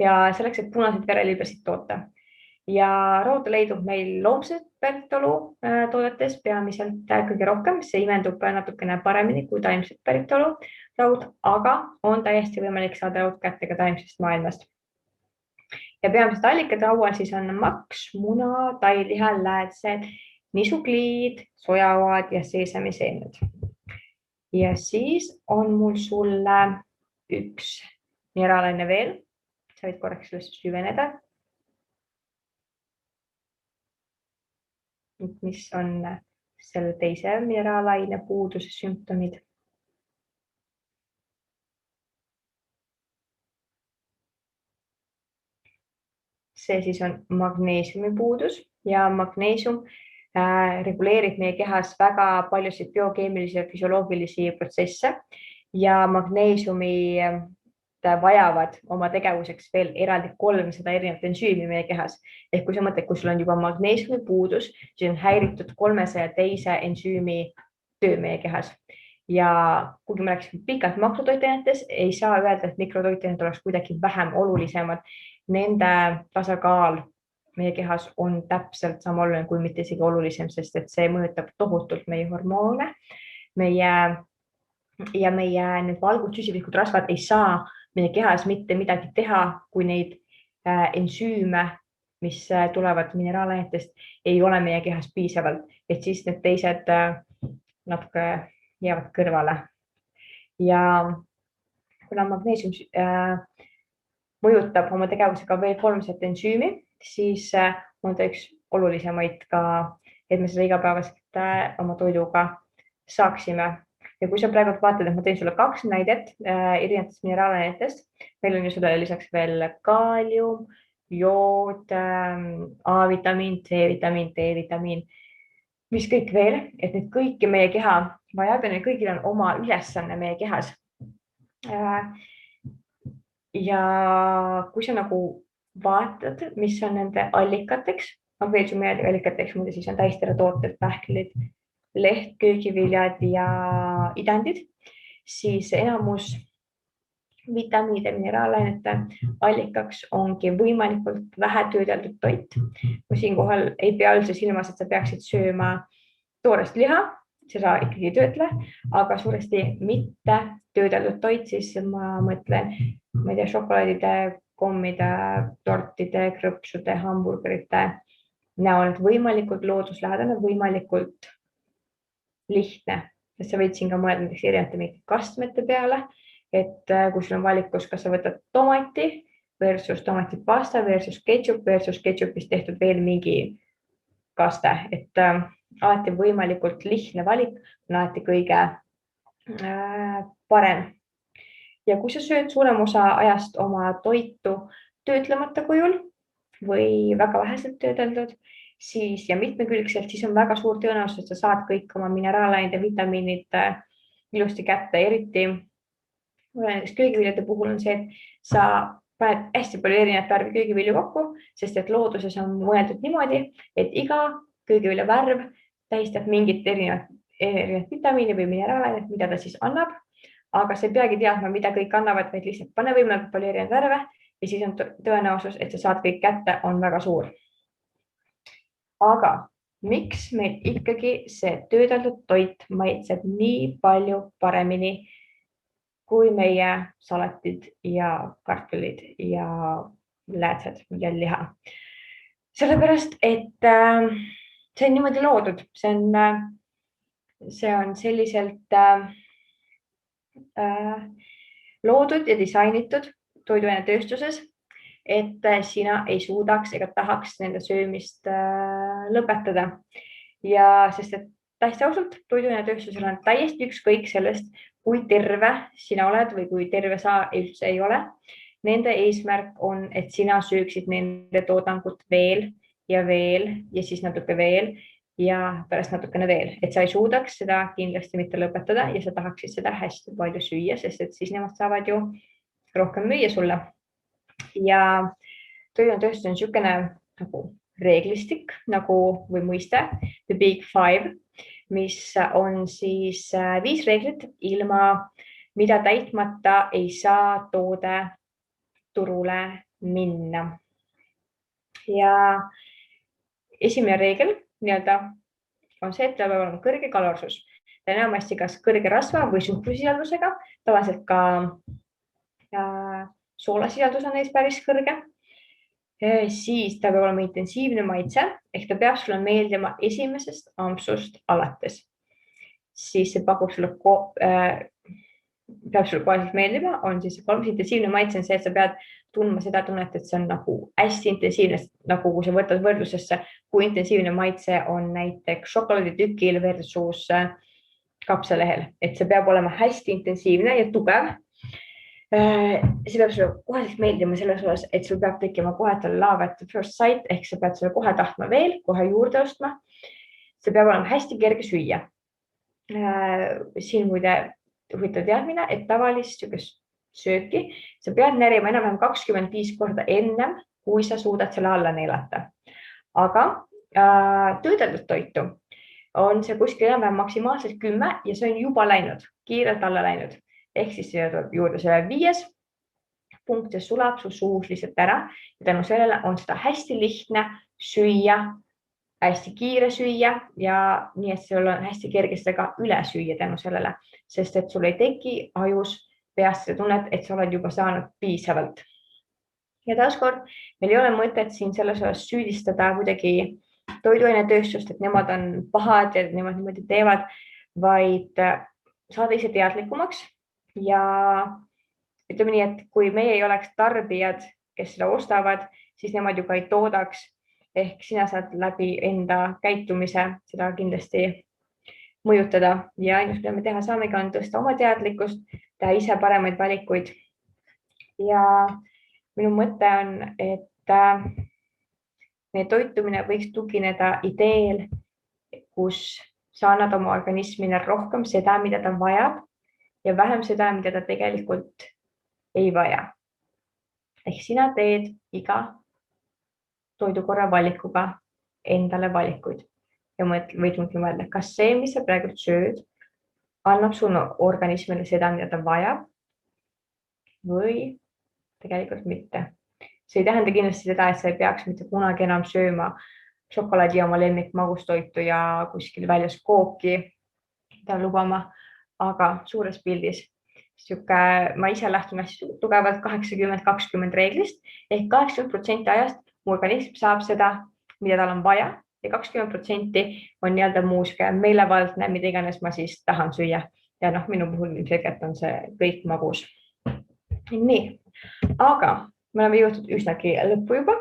Ja selleks, et punaseid vereliibasid toota. Ja rauda leidub meil loomset päritolu toodetes peamiselt kõige rohkem. See imendub natukene paremini kui taimset päritolu raud, aga on täiesti võimalik saada raud kätte ka taimsest maailmast. Ja peamised allikad raual siis on maks, muna, tailiha, läätsed, nisukliid, sojaoad ja seesamiseened. Ja siis on mul sulle üks mineraalaine veel. Sa võid korraks sellest süveneda. Mis on selle teise mineraalaine puuduse sümptomid. See siis on magneesiumi puudus ja magneesium reguleerib meie kehas väga paljusid biokeemilisi ja füsioloogilisi protsesse ja magneesiumi vajavad oma tegevuseks veel eraldi 300 erinevat ensüümi meie kehas. Ehk kui sa mõtled, kui sul on juba magneesiumi puudus, siis on häiritud 300 teise ensüümi töö meie kehas. Ja kuigi me rääkisime pikalt makrotoitainetes, ei saa öelda, et mikrotoitained oleks kuidagi vähem olulisemad. Nende tasakaal meie kehas on täpselt sama oluline kui mitte isegi olulisem, sest et see mõjutab tohutult meie hormoone. Ja meie need valgud süsivõikud rasvad ei saa meie kehas mitte midagi teha, kui neid ensüüme, mis tulevad mineraalainetest, ei ole meie kehas piisavalt, et siis need teised natuke jäävad kõrvale. Ja kuna magneesium mõjutab oma tegevusega veel 300 ensüümi, siis on ta üks olulisemaid ka, et me seda igapäevaselt oma toiduga saaksime. Ja kui sa praegu vaatad, et ma tein sulle 2 näidet erinevatest mineraalainetest, meil on ju sulle lisaks veel kaalium, jood, A-vitamiin, C-vitamiin, D-vitamiin, mis kõik veel, et need kõiki meie keha vajab ja neil kõigil on oma ülesanne meie kehas. Ja kui sa nagu vaatad, mis on nende allikateks, magneesiumi allikateks, muide siis on täisteratooted, pähklid, leht, köögiviljad ja idandid, siis enamus vitamiinide, mineraalainete allikaks ongi võimalikult vähe töödeldud toit. Siinkohal ei pea üldse silmas, et sa peaksid sööma toorest liha, seda ikkagi ei töötle, aga suuresti mitte töödeldud toit, siis ma mõtlen, ma ei tea, šokolaadide, kommide, tortide, krõpsude, hamburgerite näol, et võimalikult looduslähedane, võimalikult lihtne, sest sa võid siin ka mõelda näiteks erinevate kastmete peale, et kui sul on valikus, kas sa võtad tomati versus tomatipasta versus ketšupist tehtud veel mingi kaste, et alati võimalikult lihtne valik on alati kõige parem. Ja kui sa sööd suurem osa ajast oma toitu töötlemata kujul või väga väheselt töödeldud, siis ja mitmekülgselt, siis on väga suur tõenäosus, et sa saad kõik oma mineraalained ja vitamiinid ilusti kätte, eriti näiteks köögiviljade puhul on see, et sa paned hästi palju erinevat värvi köögivilju kokku, sest et looduses on mõeldud niimoodi, et iga köögivilja värv tähistab mingit erinevat vitamiini või mineraalainet, mida ta siis annab, aga sa ei peagi teadma, mida kõik annavad, vaid lihtsalt pane võimalikult palju erinevaid värve ja siis on tõenäosus, et sa saad kõik kätte, on väga suur. Aga miks meil ikkagi see töödeldud toit maitseb nii palju paremini kui meie salatid ja kartulid ja läätsed ja liha. Sellepärast, et see on niimoodi loodud, see on selliselt loodud ja disainitud toiduainetööstuses, et sina ei suudaks ega tahaks nende söömist lõpetada. Ja sest, et täiesti ausalt, toiduainetööstusel on täiesti ükskõik sellest, kui terve sina oled või kui terve sa üldse ei ole. Nende eesmärk on, et sina sööksid nende toodangut veel ja siis natuke veel ja pärast natukene veel, et sa ei suudaks seda kindlasti mitte lõpetada ja sa tahaksid seda hästi palju süüa, sest et siis nemad saavad ju rohkem müüa sulle. Ja toiduainetööstus on niisugune nagu reeglistik nagu või mõiste, the big five, mis on siis 5 reeglit, ilma mida täitmata ei saa toode turule minna. Ja esimene reegel on see, et peab olema kõrge kalorsus. Enamasti kas kõrge rasva või suhkrusisaldusega, tavaliselt ka soolasisaldus on neis päris kõrge. Siis ta peab olema intensiivne maitse, ehk ta peab sulle meeldima esimesest ampsust alates. Siis see pakub sulle, peab sulle koheselt meeldima, on siis kolmas intensiivne maitse on see, et sa pead tundma seda tunnet, et see on nagu hästi intensiivne, nagu kui sa võtad võrdlusesse, kui intensiivne maitse on näiteks šokolaaditükil versus kapsalehel, et see peab olema hästi intensiivne ja tugev. See peab sulle koheselt meeldima selles osas, et sul peab tekkima kohe tal love at first sight, ehk sa pead selle kohe tahtma veel, kohe juurde ostma. See peab olema hästi kerge süüa. Siin muide huvitav teadmine, et tavalist sööki sa pead närima enam-vähem 25 korda ennem, kui sa suudad selle alla neelata. Aga töödeldud toitu on see kuskil enam-vähem maksimaalselt 10 ja see on juba läinud, kiirelt alla läinud. Ehk siis tuleb juurde selle 5. punkt ja sulab su suus lihtsalt ära ja tänu sellele on seda hästi lihtne süüa, hästi kiire süüa ja nii, et sul on hästi kerge seda ka üle süüa tänu sellele, sest et sul ei teki ajus peast seda tunnet, et sa oled juba saanud piisavalt. Ja taaskord, meil ei ole mõtet siin selles osas süüdistada kuidagi toiduainetööstust, et nemad on pahad ja nemad niimoodi teevad, vaid saada ise teadlikumaks. Ja ütleme nii, et kui meie ei oleks tarbijad, kes seda ostavad, siis nemad ju ka ei toodaks. Ehk sina saad läbi enda käitumise seda kindlasti mõjutada ja ainult mida me teha saamegi on tõsta oma teadlikkust, teha ise paremaid valikuid. Ja minu mõte on, et meie toitumine võiks tugineda ideel, kus sa annad oma organismile rohkem seda, mida ta vajab ja vähem seda, mida ta tegelikult ei vaja. Ehk sina teed iga toidukorra valikuga endale valikuid ja võid mõelda, kas see, mis sa praegu sööd, annab sul organismile seda, mida ta vajab või tegelikult mitte. See ei tähenda kindlasti seda, et sa ei peaks mitte kunagi enam sööma šokolaadi ja oma lemmikmagustoitu ja kuskil väljas kooki lubama, aga suures pildis ma ise lähtun hästi tugevalt 80-20 reeglist ehk 80% ajast mu organism saab seda, mida tal on vaja ja 20% on nii-öelda muuska meelevaldne, mida iganes ma siis tahan süüa. Ja minu puhul ilmselgelt on see kõik magus. Nii, aga me oleme jõudnud üsnagi lõppu juba.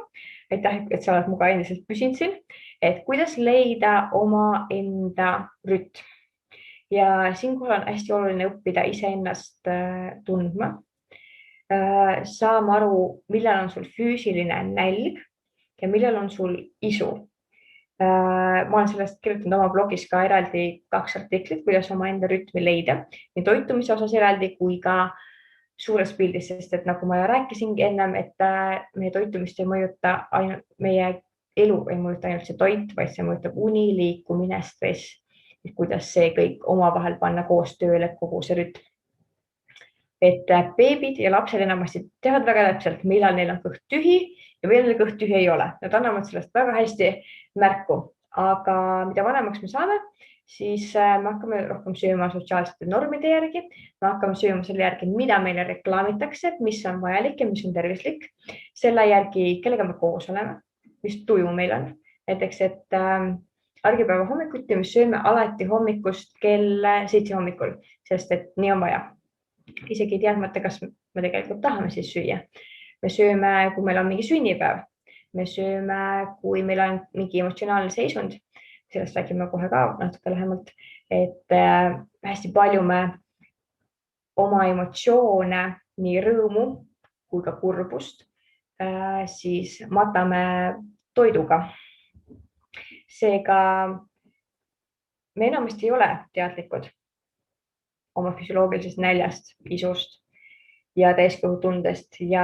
Aitäh, et sa oled muga endiselt püsinud siin, et kuidas leida oma enda rütm. Ja siinkohal on hästi oluline õppida iseennast tundma. Saama aru, millal on sul füüsiline nälg ja millal on sul isu. Ma olen sellest kirjutanud oma blogis ka eraldi 2 artiklit, kuidas oma enda rütmi leida. Nii toitumise osas eraldi kui ka suures pildis, sest et nagu ma rääkisingi ennem, et meie toitumist ei mõjuta ainult, meie elu ei mõjuta ainult see toit, vaid see mõjutab uni, liikumine, stress, kuidas see kõik omavahel panna koos tööle kogu see rütm. Et beebid ja lapsed enamasti teavad väga täpselt, millal neil on kõht tühi ja millal kõht tühi ei ole. Nad annavad sellest väga hästi märku, aga mida vanemaks me saame, siis me hakkame rohkem sööma sotsiaalsete normide järgi, me hakkame sööma selle järgi, mida meile reklaamitakse, mis on vajalik ja mis on tervislik, selle järgi, kellega me koos oleme, mis tuju meil on. Näiteks, et argipäeva hommikuti me sööme alati hommikust kell 7 hommikul, sest et nii on vaja. Isegi teadmata, kas me tegelikult tahame siis süüa. Me sööme, kui meil on mingi sünnipäev, me sööme, kui meil on mingi emotsionaalne seisund. Sellest räägime kohe ka natuke lähemalt, et hästi palju me oma emotsioone, nii rõõmu kui ka kurbust, siis matame toiduga. Seega me enamasti ei ole teadlikud oma füsioloogilisest näljast, isust ja täiskõhutundest ja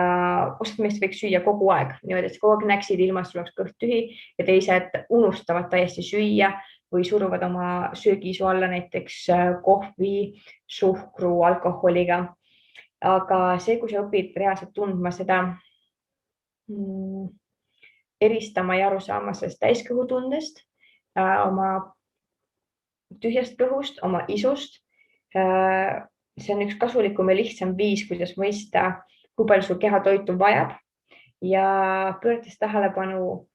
osad meist võiks süüa kogu aeg, niimoodi, et kogu aeg näksid ilmast sul oleks kõht tühi ja teised unustavad täiesti süüa või suruvad oma söögiisu alla näiteks kohvi, suhkru, alkoholiga. Aga see, kui sa õpid reaalselt tundma seda, eristama ja aru saama sellest täiskõhutundest, oma tühjast kõhust, oma isust, see on üks kasulikum ja lihtsam viis, kuidas mõista, kui palju sul keha toitu vajab ja pöördes tähelepanu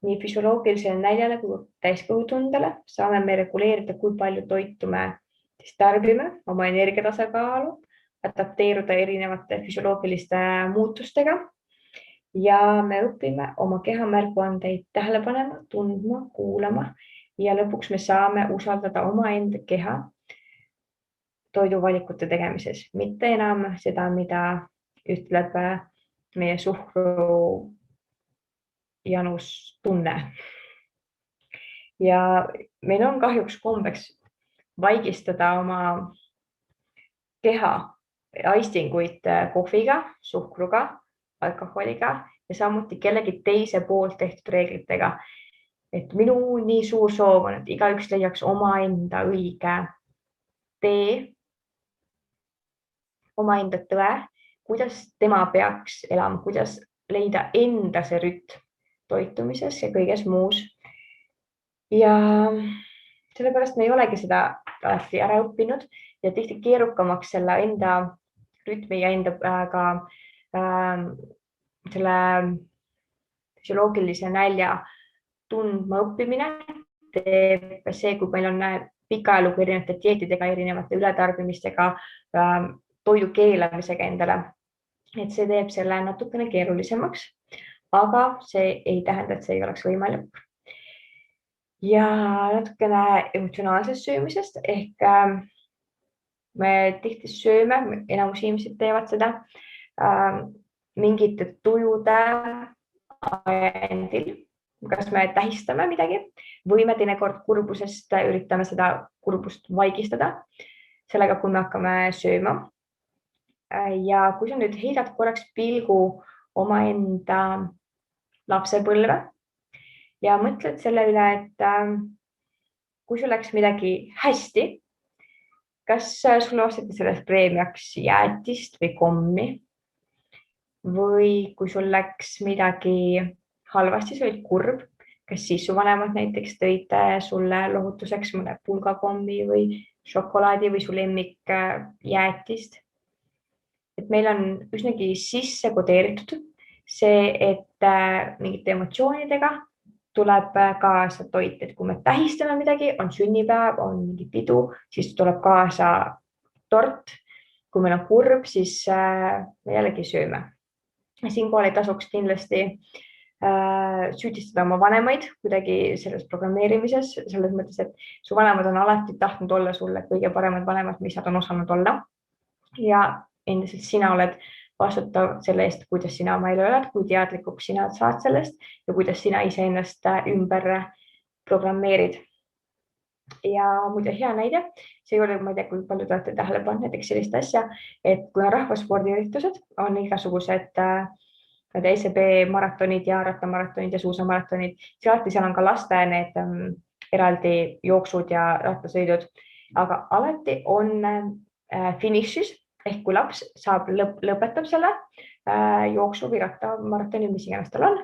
nii füsioloogilisele näljale kui täiskõhutundele, saame me reguleerida, kui palju toitu me tarbime, oma energiatasakaalu, adapteeruda erinevate füsioloogiliste muutustega ja me õpime oma keha märguandeid tähele panema, tundma, kuulama ja lõpuks me saame usaldada omaenda keha toiduvalikute tegemises, mitte enam seda, mida ütleb meie suhkru janus tunne. Ja meil on kahjuks kombeks vaigistada oma keha aistinguid kohviga, suhkruga, alkoholiga ja samuti kellegi teise poolt tehtud reeglitega. Et minu nii suur soov on, et igaüks leiaks omaenda õige tee, omaenda tõe, kuidas tema peaks elama, kuidas leida enda see rütm toitumises ja kõiges muus. Ja sellepärast me ei olegi seda alati ära õppinud ja tihti keerukamaks selle enda rütmi ja enda ka selle füsioloogilise nälja tundma õppimine teeb see, kui meil on pika ajalugu erinevate dieetidega, erinevate ületarbimistega, toidu keelamisega endale. Et see teeb selle natukene keerulisemaks, aga see ei tähenda, et see ei oleks võimalik. Ja natukene emotsionaalsest söömisest ehk me tihti sööme, enamus inimesed teevad seda mingite tujude ajendil, kas me tähistame midagi või me teinekord kurbusest üritame seda kurbust vaigistada sellega, kui me hakkame sööma. Ja kui sa nüüd heidad korraks pilgu omaenda lapsepõlve ja mõtled selle üle, et kui sul läks midagi hästi, kas sulle osteti sellest preemiaks jäätist või kommi või kui sul läks midagi halvasti, sa olid kurb, kas siis su vanemad näiteks tõid sulle lohutuseks mõne pulgakommi või šokolaadi või su lemmik jäätist. Et meil on üsnagi sisse kodeeritud see, et mingite emotsioonidega tuleb kaasa toit, et kui me tähistame midagi, on sünnipäev, on mingi pidu, siis tuleb kaasa tort. Kui meil on kurb, siis me jällegi sööme. Siinkohal ei tasuks kindlasti süüdistada oma vanemaid kuidagi selles programmeerimises, selles mõttes, et su vanemad on alati tahtnud olla sulle kõige paremad vanemad, mis nad on osanud olla. Ja endiselt sina oled vastutav selle eest, kuidas sina oma elu elad, kui teadlikuks sina saad sellest ja kuidas sina iseennast ümber programmeerid. Ja muide hea näide, see ei ole, ma ei tea, kui palju te olete tähele pannud näiteks sellist asja, et kui on rahvaspordiüritused, on igasugused ECB maratonid ja rattamaratonid ja suusamaratonid, alati seal on ka laste need eraldi jooksud ja rattasõidud, aga alati on finišis ehk kui laps lõpetab selle jooksu või rattamaratoni, mis iganes tal on,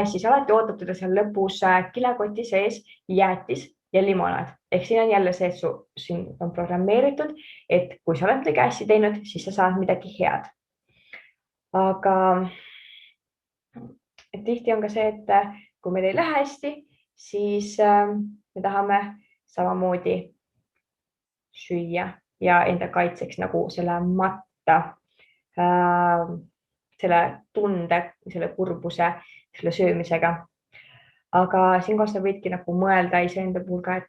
siis alati ootab teda seal lõpus kilekoti sees jäätis ja limonaad. Ehk siin on jälle see, et siin on programmeeritud, et kui sa oled midagi hästi teinud, siis sa saad midagi head. Aga tihti on ka see, et kui meil ei lähe hästi, siis me tahame samamoodi süüa ja enda kaitseks nagu selle matta, selle tunde, selle kurbuse, selle söömisega. Aga siinkohal sa võidki nagu mõelda iseenda puhul ka,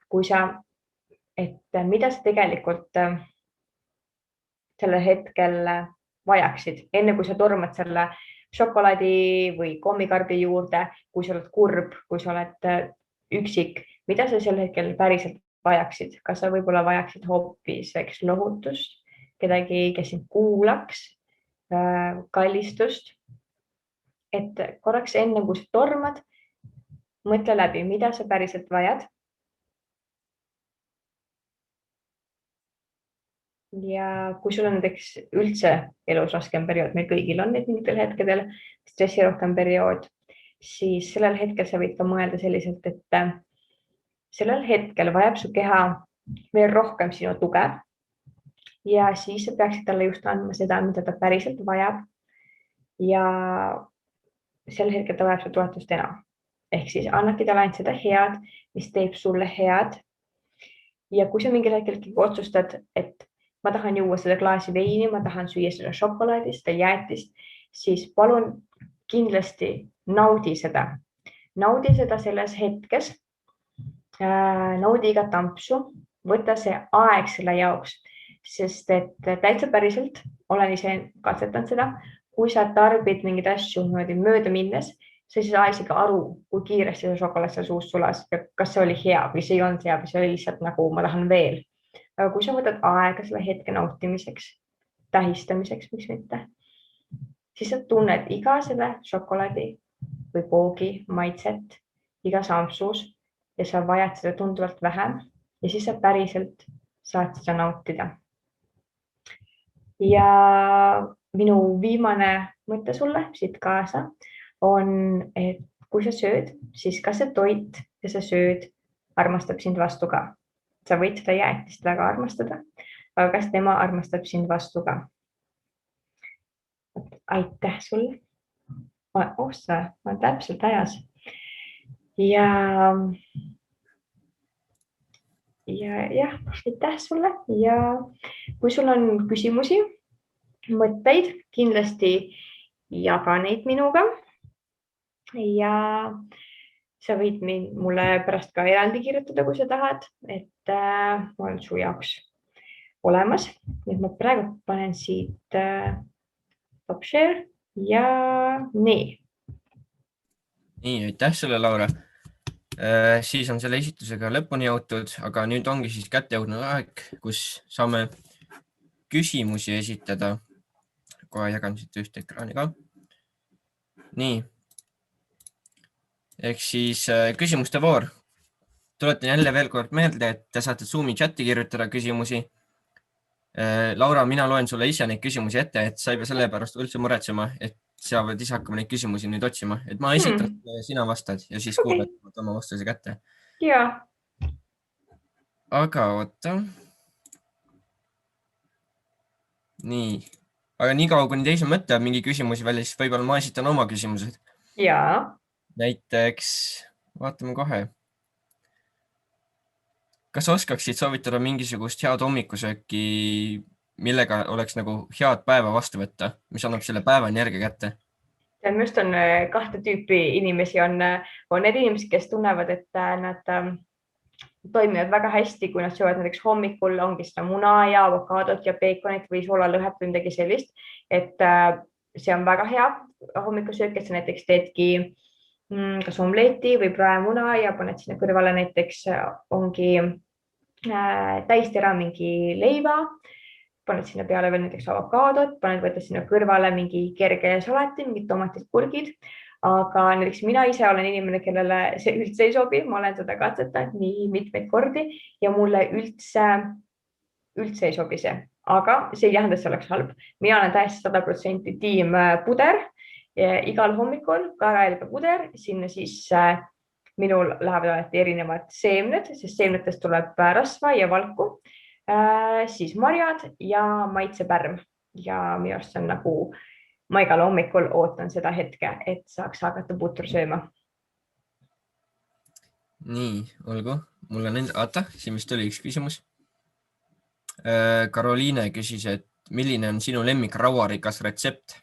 et mida sa tegelikult sellel hetkel vajaksid, enne kui sa tormad selle šokolaadi või kommikarbi juurde, kui sa oled kurb, kui sa oled üksik, mida sa sel hetkel päriselt vajaksid, kas sa võib-olla vajaksid hoopis lohutust, kedagi, kes sind kuulaks, kallistust, et korraks enne, kui sa tormad, mõtle läbi, mida sa päriselt vajad. Ja kui sul on näiteks üldse elus raskem periood, meil kõigil on neid mingitel hetkedel stressirohkem periood, siis sellel hetkel sa võid ka mõelda selliselt, et sellel hetkel vajab su keha veel rohkem sinu tuge ja siis sa peaksid talle just andma seda, mida ta päriselt vajab. Ja sel hetkel ta vajab su toetust enam. Ehk siis annadki talle ainult seda head, mis teeb sulle head. Ja kui sa mingil hetkel otsustad, et ma tahan juua seda klaasi veini, ma tahan süüa seda šokolaadi, seda jäätist, siis palun kindlasti naudi seda. Naudi seda selles hetkes. Naudi iga tampsu, võta see aeg selle jaoks, sest et täitsa päriselt olen ise katsetanud seda, kui sa tarbid mingeid asju mööda minnes, sa ei saa isegi aru, kui kiiresti see šokolaad seal suust sulas, kas see oli hea või see ei olnud hea või see oli lihtsalt nagu ma tahan veel. Aga kui sa võtad aega selle hetke nautimiseks, tähistamiseks, miks mitte, siis sa tunned iga selle šokolaadi või koogi maitset iga sampsus ja sa vajad seda tunduvalt vähem ja siis sa päriselt saad seda nautida. Ja minu viimane mõte sulle siit kaasa on, et kui sa sööd, siis kas see toit ja sa sööd armastab sind vastu ka. Sa võid seda jäätist väga armastada, aga kas tema armastab sind vastu ka? Aitäh sulle. Ma olen täpselt ajas. Ja aitäh sulle ja kui sul on küsimusi, mõtteid, kindlasti jaga neid minuga ja sa võid mulle pärast ka eraldi kirjutada, kui sa tahad, et ma olen su jaoks olemas. Nüüd ma praegu panen siit top share ja nii. Nii, aitäh sulle, Laura. Siis on selle esitusega lõpuni jõutud, aga nüüd ongi siis kätte jõudnud aeg, kus saame küsimusi esitada. Kohe jagan siit ühte ekraani ka. Nii. Ehk siis küsimuste voor. Tuletan jälle veel kord meelde, et te saate Zoomi chati kirjutada küsimusi. Laura, mina loen sulle ise neid küsimusi ette, et sa ei pea selle pärast üldse muretsema, et sa pead ise hakkama neid küsimusi nüüd otsima. Et ma esitan, sina vastad ja siis kuulad oma vastuse kätte. Ja. Aga oota. Nii. Aga nii kaua, kuni teisel mõtlevad mingi küsimusi välja, siis võib-olla ma esitan oma küsimused. Ja. Näiteks, vaatame kohe. Kas oskaksid soovitada mingisugust head hommikusööki, millega oleks nagu head päeva vastu võtta, mis annab selle päeva energia kätte? Minu arust on kahte tüüpi inimesi. On need inimesed, kes tunnevad, et nad toimivad väga hästi, kui nad söövad näiteks hommikul, ongi seda muna ja avokaadot ja peekonit või soolalõhet või midagi sellist. Et see on väga hea hommikusöök, et sa näiteks teedki kas omleti või praemuna ja paned sinna kõrvale näiteks ongi täistera mingi leiva, paned sinna peale veel näiteks avokaadot, võtad sinna kõrvale mingi kerge salati, mingid tomatid, kurgid. Aga näiteks mina ise olen inimene, kellele see üldse ei sobi. Ma olen seda katsetanud nii mitmeid kordi ja mulle üldse ei sobi see. Aga see ei tähenda, et see oleks halb. Mina olen täiesti 100% tiim puder. Igal hommikul karajaliga puder, sinna siis minul lähevad alati erinevad seemned, sest seemnetest tuleb rasva ja valku, siis marjad ja maitsepärm. Ja minu arust on nagu, ma igal hommikul ootan seda hetke, et saaks hakata putru sööma. Nii, olgu. Mul on siin vist oli üks küsimus. Karoliine küsis, et milline on sinu lemmik rauarikas retsept?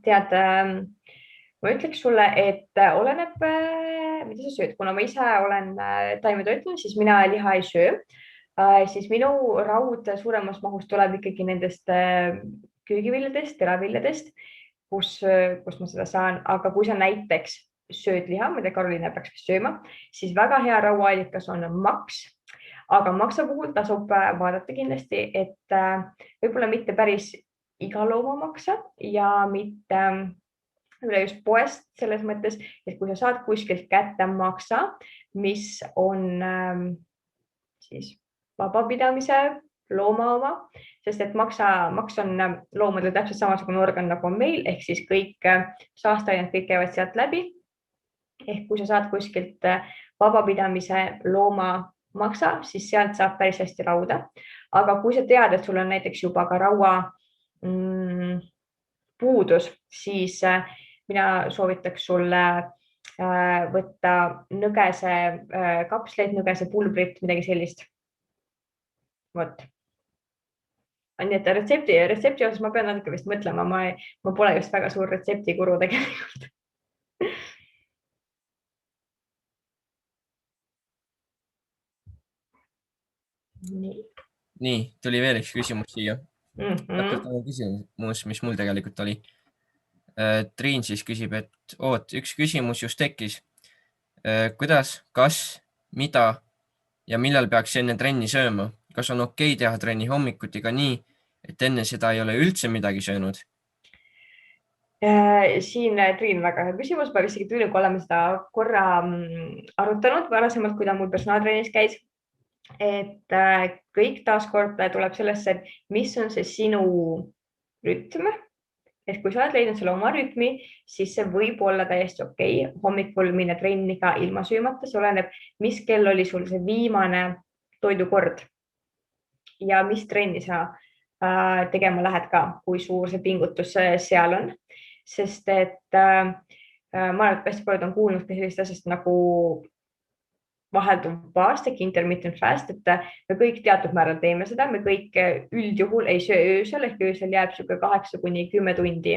Tead, ma ütleks sulle, et oleneb, mida sa sööd. Kuna ma ise olen taimetoitlane, siis mina liha ei söö. Siis minu raud suuremas mahus tuleb ikkagi nendest köögiviljadest, teraviljadest, kus ma seda saan. Aga kui sa näiteks sööd liha, mida Karoliine peaks sööma, siis väga hea rauaallikas on maks. Aga maksa puhul tasub vaadata kindlasti, et võib-olla mitte päris iga loomamaksa ja mitte üle just poest selles mõttes, et kui sa saad kuskilt kätte maksa, mis on siis vabapidamise looma oma, sest et maks on loomadel täpselt samasugune organ nagu on meil, ehk siis kõik saasteained, kõik käivad sealt läbi. Ehk kui sa saad kuskilt vabapidamise looma maksa, siis sealt saab päris hästi rauda. Aga kui sa tead, et sul on näiteks juba ka raua puudus, siis mina soovitaks sulle võtta nõgese kapsleid, nõgese pulbrit, midagi sellist. Vot. Nii et retsepti osas ma pean natuke vist mõtlema, ma pole just väga suur retseptikuru tegelikult. Nii, tuli veel üks küsimus siia. Küsimus, mis mul tegelikult oli. Triin siis küsib, et üks küsimus just tekkis. Kuidas, kas, mida ja millal peaks enne trenni sööma? Kas on okei teha trenni hommikuti ka nii, et enne seda ei ole üldse midagi söönud? Siin Triin väga hea küsimus. Ma vist Triinuga oleme seda korra arutanud varasemalt, kui ta mul personaaltrennis käis. Et kõik taaskord tuleb sellesse, et mis on see sinu rütm. Et kui sa oled leidnud selle oma rütmi, siis see võib olla täiesti okei. Hommikul minna trenni ka ilma söömata. See oleneb, mis kell oli sul see viimane toidukord ja mis trenni sa tegema lähed ka, kui suur see pingutus seal on. Sest et ma olen hästi palju on kuulnud ka sellist asjast nagu vahelduv faast ehk intermittent fast, et me kõik teatud määral teeme seda, me kõik üldjuhul ei söö öösel ehk öösel jääb 8–10 tundi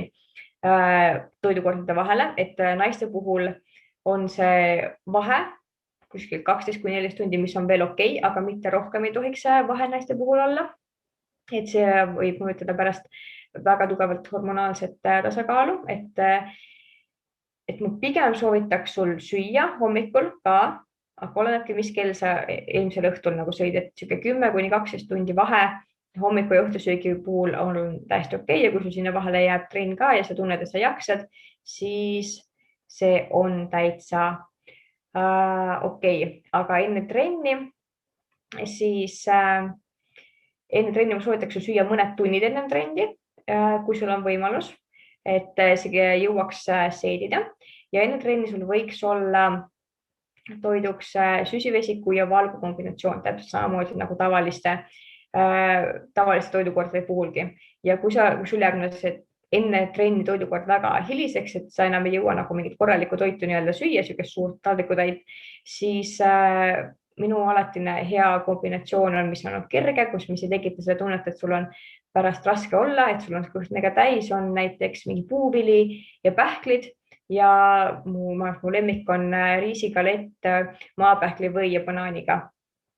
toidukordade vahele, et naiste puhul on see vahe kuskil 12–14 tundi, mis on veel okei, aga mitte rohkem ei tohiks vahe naiste puhul olla. Et see võib mõjutada pärast väga tugevalt hormonaalset tasakaalu, et et ma pigem soovitaks sul süüa hommikul ka, aga olenebki, mis kell sa eelmisel õhtul nagu sõid, et sihuke 10–12 tundi vahe hommiku ja õhtusöögi puhul on täiesti okei ja kui sul sinna vahele jääb trenn ka ja sa tunned, et sa jaksad, siis see on täitsa okei. Aga enne trenni ma soovitaks sul süüa mõned tunnid enne trenni, kui sul on võimalus, et see jõuaks seedida ja enne trenni sul võiks olla toiduks süsivesiku ja valgu kombinatsioon, täpselt samamoodi nagu tavaliste toidukordade puhulgi. Ja kui sul jääb enne trenni toidukord väga hiliseks, et sa enam ei jõua nagu mingit korralikku toitu nii-öelda süüa, siukest suurt taldrikutäit, siis minu alatine hea kombinatsioon on, mis on kerge, mis ei tekita seda tunnet, et sul on pärast raske olla, et sul on kõht mega täis, on näiteks mingi puuvili ja pähklid ja mu lemmik on riisigalett maapähkli või ja banaaniga.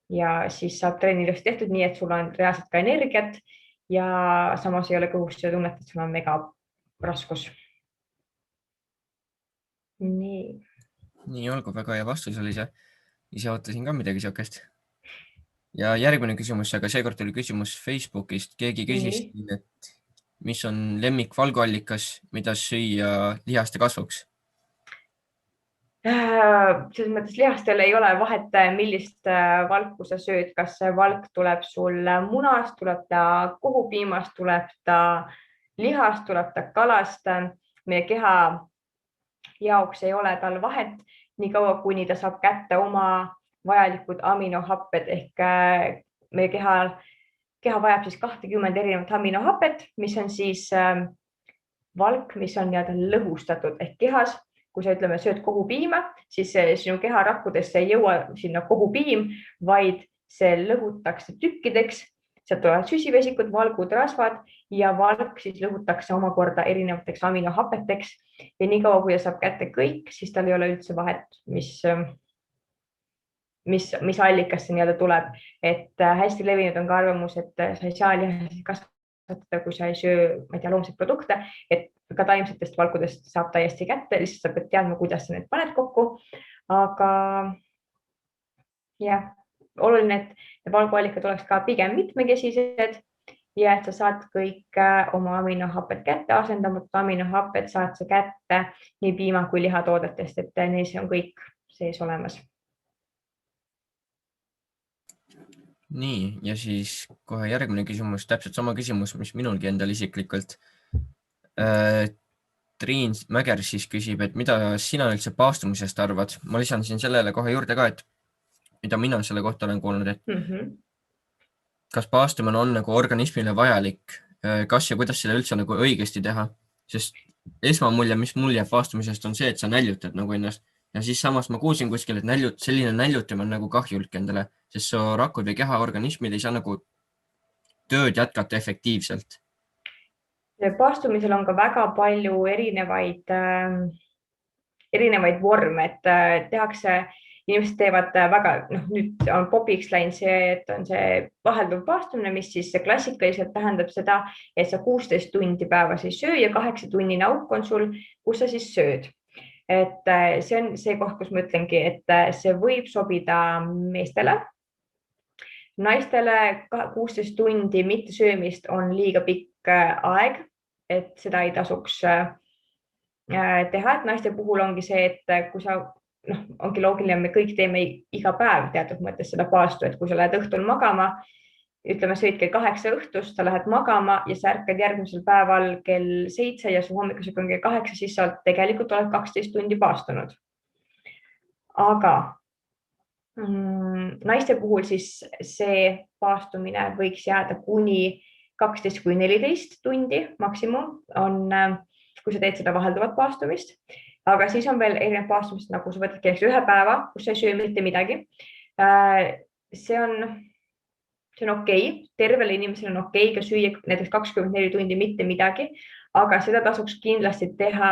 Ja siis saab trenni ilusti tehtud nii, et sul on reaalselt ka energiat ja samas ei ole kõhus seda tunnet, et sul on mega raskus. Nii, olgu, väga hea vastus oli see. Ise ootasin ka midagi siukest. Ja järgmine küsimus, aga seekord oli küsimus Facebookist. Keegi küsis, et mis on lemmik valguallikas, mida süüa lihaste kasvuks? Selles mõttes lihastel ei ole vahet, millist valku sa sööd, kas see valk tuleb sul munast, tuleb ta kohupiimast, tuleb ta lihast, tuleb ta kalast. Meie keha jaoks ei ole tal vahet, nii kaua kuni ta saab kätte oma vajalikud aminohapped ehk meie keha vajab siis 20 erinevat aminohapet, mis on siis valk, mis on nii-öelda lõhustatud ehk kehas. Kui sa ütleme, sööd kohupiima, siis sinu keha rakkudesse ei jõua sinna kohupiim, vaid see lõhutakse tükkideks. Sealt tulevad süsivesikud, valgud, rasvad ja valk siis lõhutakse omakorda erinevateks aminohapeteks. Ja nii kaua, kui ta saab kätte kõik, siis tal ei ole üldse vahet, mis allikast see nii-öelda tuleb. Et hästi levinud on ka arvamus, et sa ei saa lihasid kasvatada, kui sa ei söö, ma ei tea, loomseid produkte, et ka taimsetest valkudest saab täiesti kätte, lihtsalt sa pead teadma, kuidas sa need paned kokku. Aga jah, oluline, et valguallikad oleks ka pigem mitmekesised ja et sa saad kõik oma aminohapped kätte, asendamatud aminohapped saad sa kätte nii piima kui lihatoodetest, et neis on kõik sees olemas. Nii, ja siis kohe järgmine küsimus, täpselt sama küsimus, mis minulgi endal isiklikult. Triin Mäger siis küsib, et mida sina üldse paastumisest arvad? Ma lisan siin sellele kohe juurde ka, et mida mina selle kohta olen kuulnud, et kas paastumine on nagu organismile vajalik, kas ja kuidas seda üldse nagu õigesti teha, sest esmamulje, mis mul jääb paastumisest on see, et sa näljutad nagu ennast ja siis samas ma kuulsin kuskil, et selline näljutamine on nagu kahjulik endale, sest su rakud või keha organismid ei saa nagu tööd jätkata efektiivselt. Paastumisel on ka väga palju erinevaid vorme, et tehakse, inimesed teevad väga, nüüd on popiks läinud see, et on see vahelduv paastumine, mis siis klassikaliselt tähendab seda, et sa 16 tundi päevas ei söö ja 8-tunnine auk on sul, kus sa siis sööd. Et see on see koht, kus ma ütlengi, et see võib sobida meestele. Naistele 16 tundi mitte söömist on liiga pikk aeg, et seda ei tasuks teha, et naiste puhul ongi see, et kui sa, ongi loogiline, me kõik teeme iga päev teatud mõttes seda paastu, et kui sa lähed õhtul magama, ütleme, sõid kell 8 õhtust, sa lähed magama ja sa ärkad järgmisel päeval kell 7 ja su hommikusöök on kell 8, siis sa tegelikult oled 12 tundi paastunud. Aga naiste puhul siis see paastumine võiks jääda kuni 12–14 tundi maksimum on, kui sa teed seda vahelduvat paastumist. Aga siis on veel erinev paastumist, nagu sa võtad kelleks ühe päeva, kus sa ei söö mitte midagi. See on okei, tervele inimesele on okei ka süüa näiteks 24 tundi mitte midagi, aga seda tasuks kindlasti teha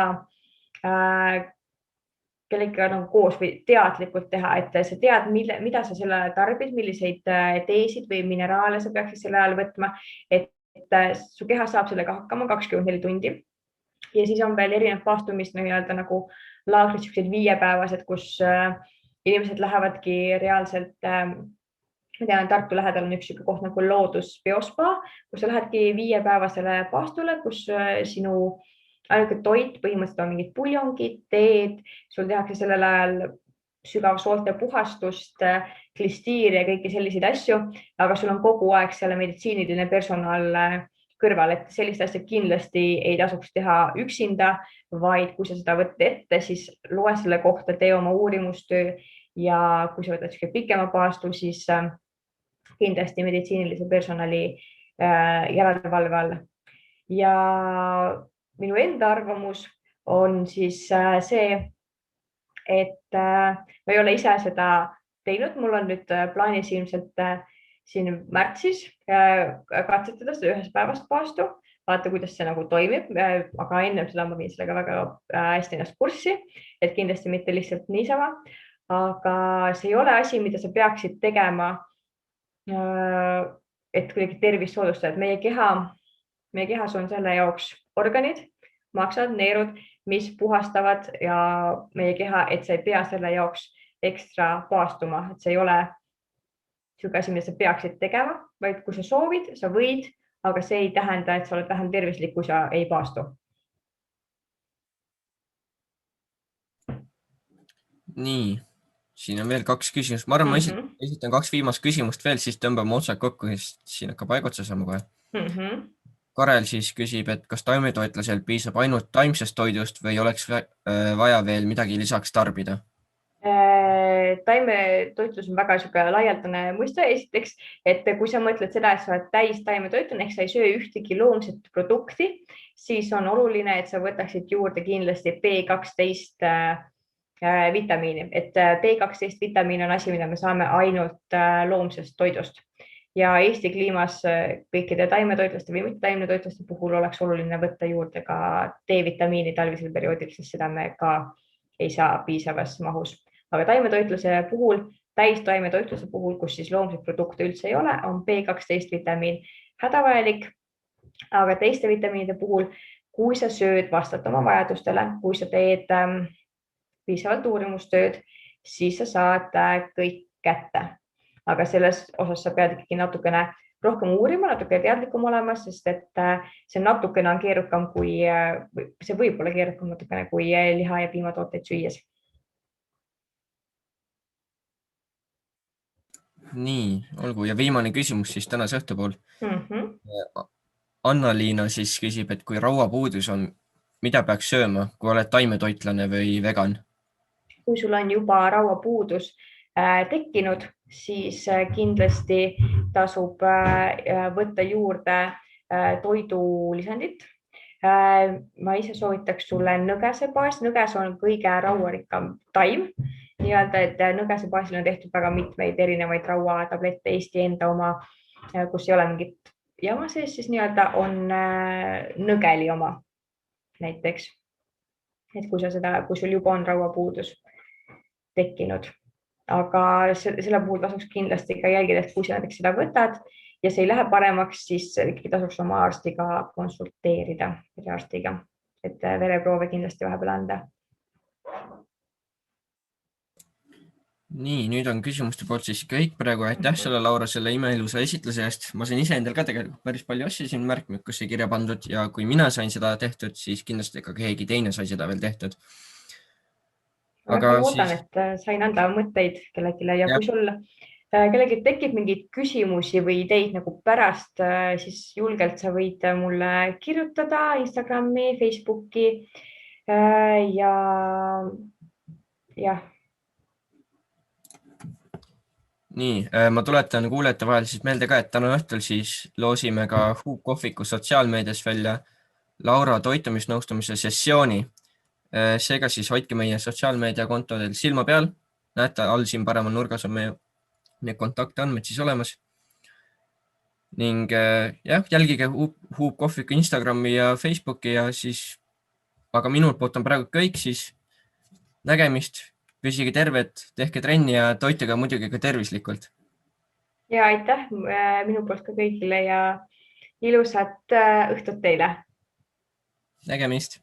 kellega nagu koos või teadlikult teha, et sa tead, mida sa selle ajal tarbid, milliseid teesid või mineraale sa peaksid selle ajal võtma, et su keha saab sellega hakkama 24 tundi. Ja siis on veel erinev paastumist nii-öelda nagu laagrid, sellised 5-päevased, kus inimesed lähevadki reaalselt. Ma tean, Tartu lähedal on üks koht nagu Loodus Biospa, kus sa lähedki 5-päevasele paastule, kus sinu ainuke toit põhimõtteliselt on mingid puljongid, teed, sul tehakse sellel ajal sügav soolte puhastust, klistiiri ja kõiki selliseid asju, aga sul on kogu aeg selle meditsiiniline personal kõrval, et sellist asja kindlasti ei tasuks teha üksinda, vaid kui sa seda võtta ette, siis loe selle kohta, tee oma uurimustöö ja kui sa võtad pikema paastu, siis kindlasti meditsiinilise personali järelevalve all. Ja minu enda arvamus on siis see, et ma ei ole ise seda teinud, mul on nüüd plaanis ilmselt siin märtsis katsetada seda 1-päevast paastu, vaata, kuidas see nagu toimib, aga ennem seda ma viin sellega väga hästi ennast kurssi, et kindlasti mitte lihtsalt niisama, aga see ei ole asi, mida sa peaksid tegema, et kuidagi tervist soodustada, et meie kehas on selle jaoks organid, maksad, neerud, mis puhastavad ja meie keha, et sa ei pea selle jaoks ekstra paastuma, et see ei ole niisugune asi, mida sa peaksid tegema, vaid kui sa soovid, sa võid, aga see ei tähenda, et sa oled vähem tervislik, kui sa ei paastu. Nii, siin on veel 2 küsimust. Ma arvan, ma esitan 2 viimast küsimust veel, siis tõmbame otsad kokku, sest siin hakkab aeg otsa saama kohe. Karel siis küsib, et kas taimetoitlasel piisab ainult taimsest toidust või oleks vaja veel midagi lisaks tarbida? Taimetoitlus on väga laialdane mõiste. Esiteks, et kui sa mõtled seda, et sa oled täis taimetoitlane, ehk sa ei söö ühtegi loomset produkti, siis on oluline, et sa võtaksid juurde kindlasti B12 vitamiini, et B12 vitamiin on asi, mida me saame ainult loomsest toidust ja Eesti kliimas kõikide taimetoitlaste või mitte taimetoitlaste puhul oleks oluline võtta juurde ka D-vitamiini talvisel perioodil, sest seda me ka ei saa piisavas mahus. Aga taimetoitluse puhul, täistaimetoitluse puhul, kus siis loomseid produkte üldse ei ole, on B12 vitamiin hädavajalik, aga teiste vitamiinide puhul, kui sa sööd vastavalt oma vajadustele, kui sa teed piisavalt uurimustööd, siis sa saad kõik kätte. Aga selles osas sa pead ikkagi natukene rohkem uurima, natuke teadlikum olema, sest et see natukene on keerukam kui, see võib olla keerukam natukene kui liha- ja piimatooteid süües. Nii, olgu. Ja viimane küsimus siis tänase õhtupool. Anna-Liina siis küsib, et kui rauapuudus on, mida peaks sööma, kui oled taimetoitlane või vegan? Kui sul on juba rauapuudus tekkinud, siis kindlasti tasub võtta juurde toidulisandit. Ma ise soovitaks sulle nõgesebaas. Nõges on kõige rauarikkam taim. Nii-öelda, et nõgesebaasil on tehtud väga mitmeid erinevaid rauatablette, Eesti enda oma, kus ei ole mingit jama sees, siis nii-öelda on nõgeli oma näiteks. Et kui sul juba on rauapuudus tekkinud, aga selle puhul tasuks kindlasti ka jälgida, et kui sa näiteks seda võtad ja see ei lähe paremaks, siis ikkagi tasuks oma arstiga konsulteerida, arstiga, et vereproove kindlasti vahepeal anda. Nii, nüüd on küsimuste poolt siis kõik praegu. Aitäh sulle, Laura, selle imeilusa esitluse eest. Ma sain ise endal ka tegelikult päris palju asju siin märkmikusse kirja pandud ja kui mina sain seda tehtud, siis kindlasti ka keegi teine sai seda veel tehtud. Aga loodan, et sain anda mõtteid kellelegi ja kui sul kellelgi tekib mingeid küsimusi või ideid nagu pärast, siis julgelt sa võid mulle kirjutada Instagrami, Facebooki ja jah. Nii, ma tuletan kuulajate vahel siis meelde ka, et täna õhtul siis loosime ka Huub Kohviku sotsiaalmeedias välja Laura toitumisnõustamise sessiooni. Seega siis hoidke meie sotsiaalmeedia kontodel silma peal. Näete, all siin paremal nurgas on meie kontaktandmed siis olemas. Ning jälgige Huub Kohviku Instagrami ja Facebooki ja siis, aga minult poolt on praegu kõik, siis nägemist. Püsige terved, tehke trenni ja toituge muidugi ka tervislikult. Ja aitäh minu poolt ka kõigile ja ilusat õhtut teile. Nägemist.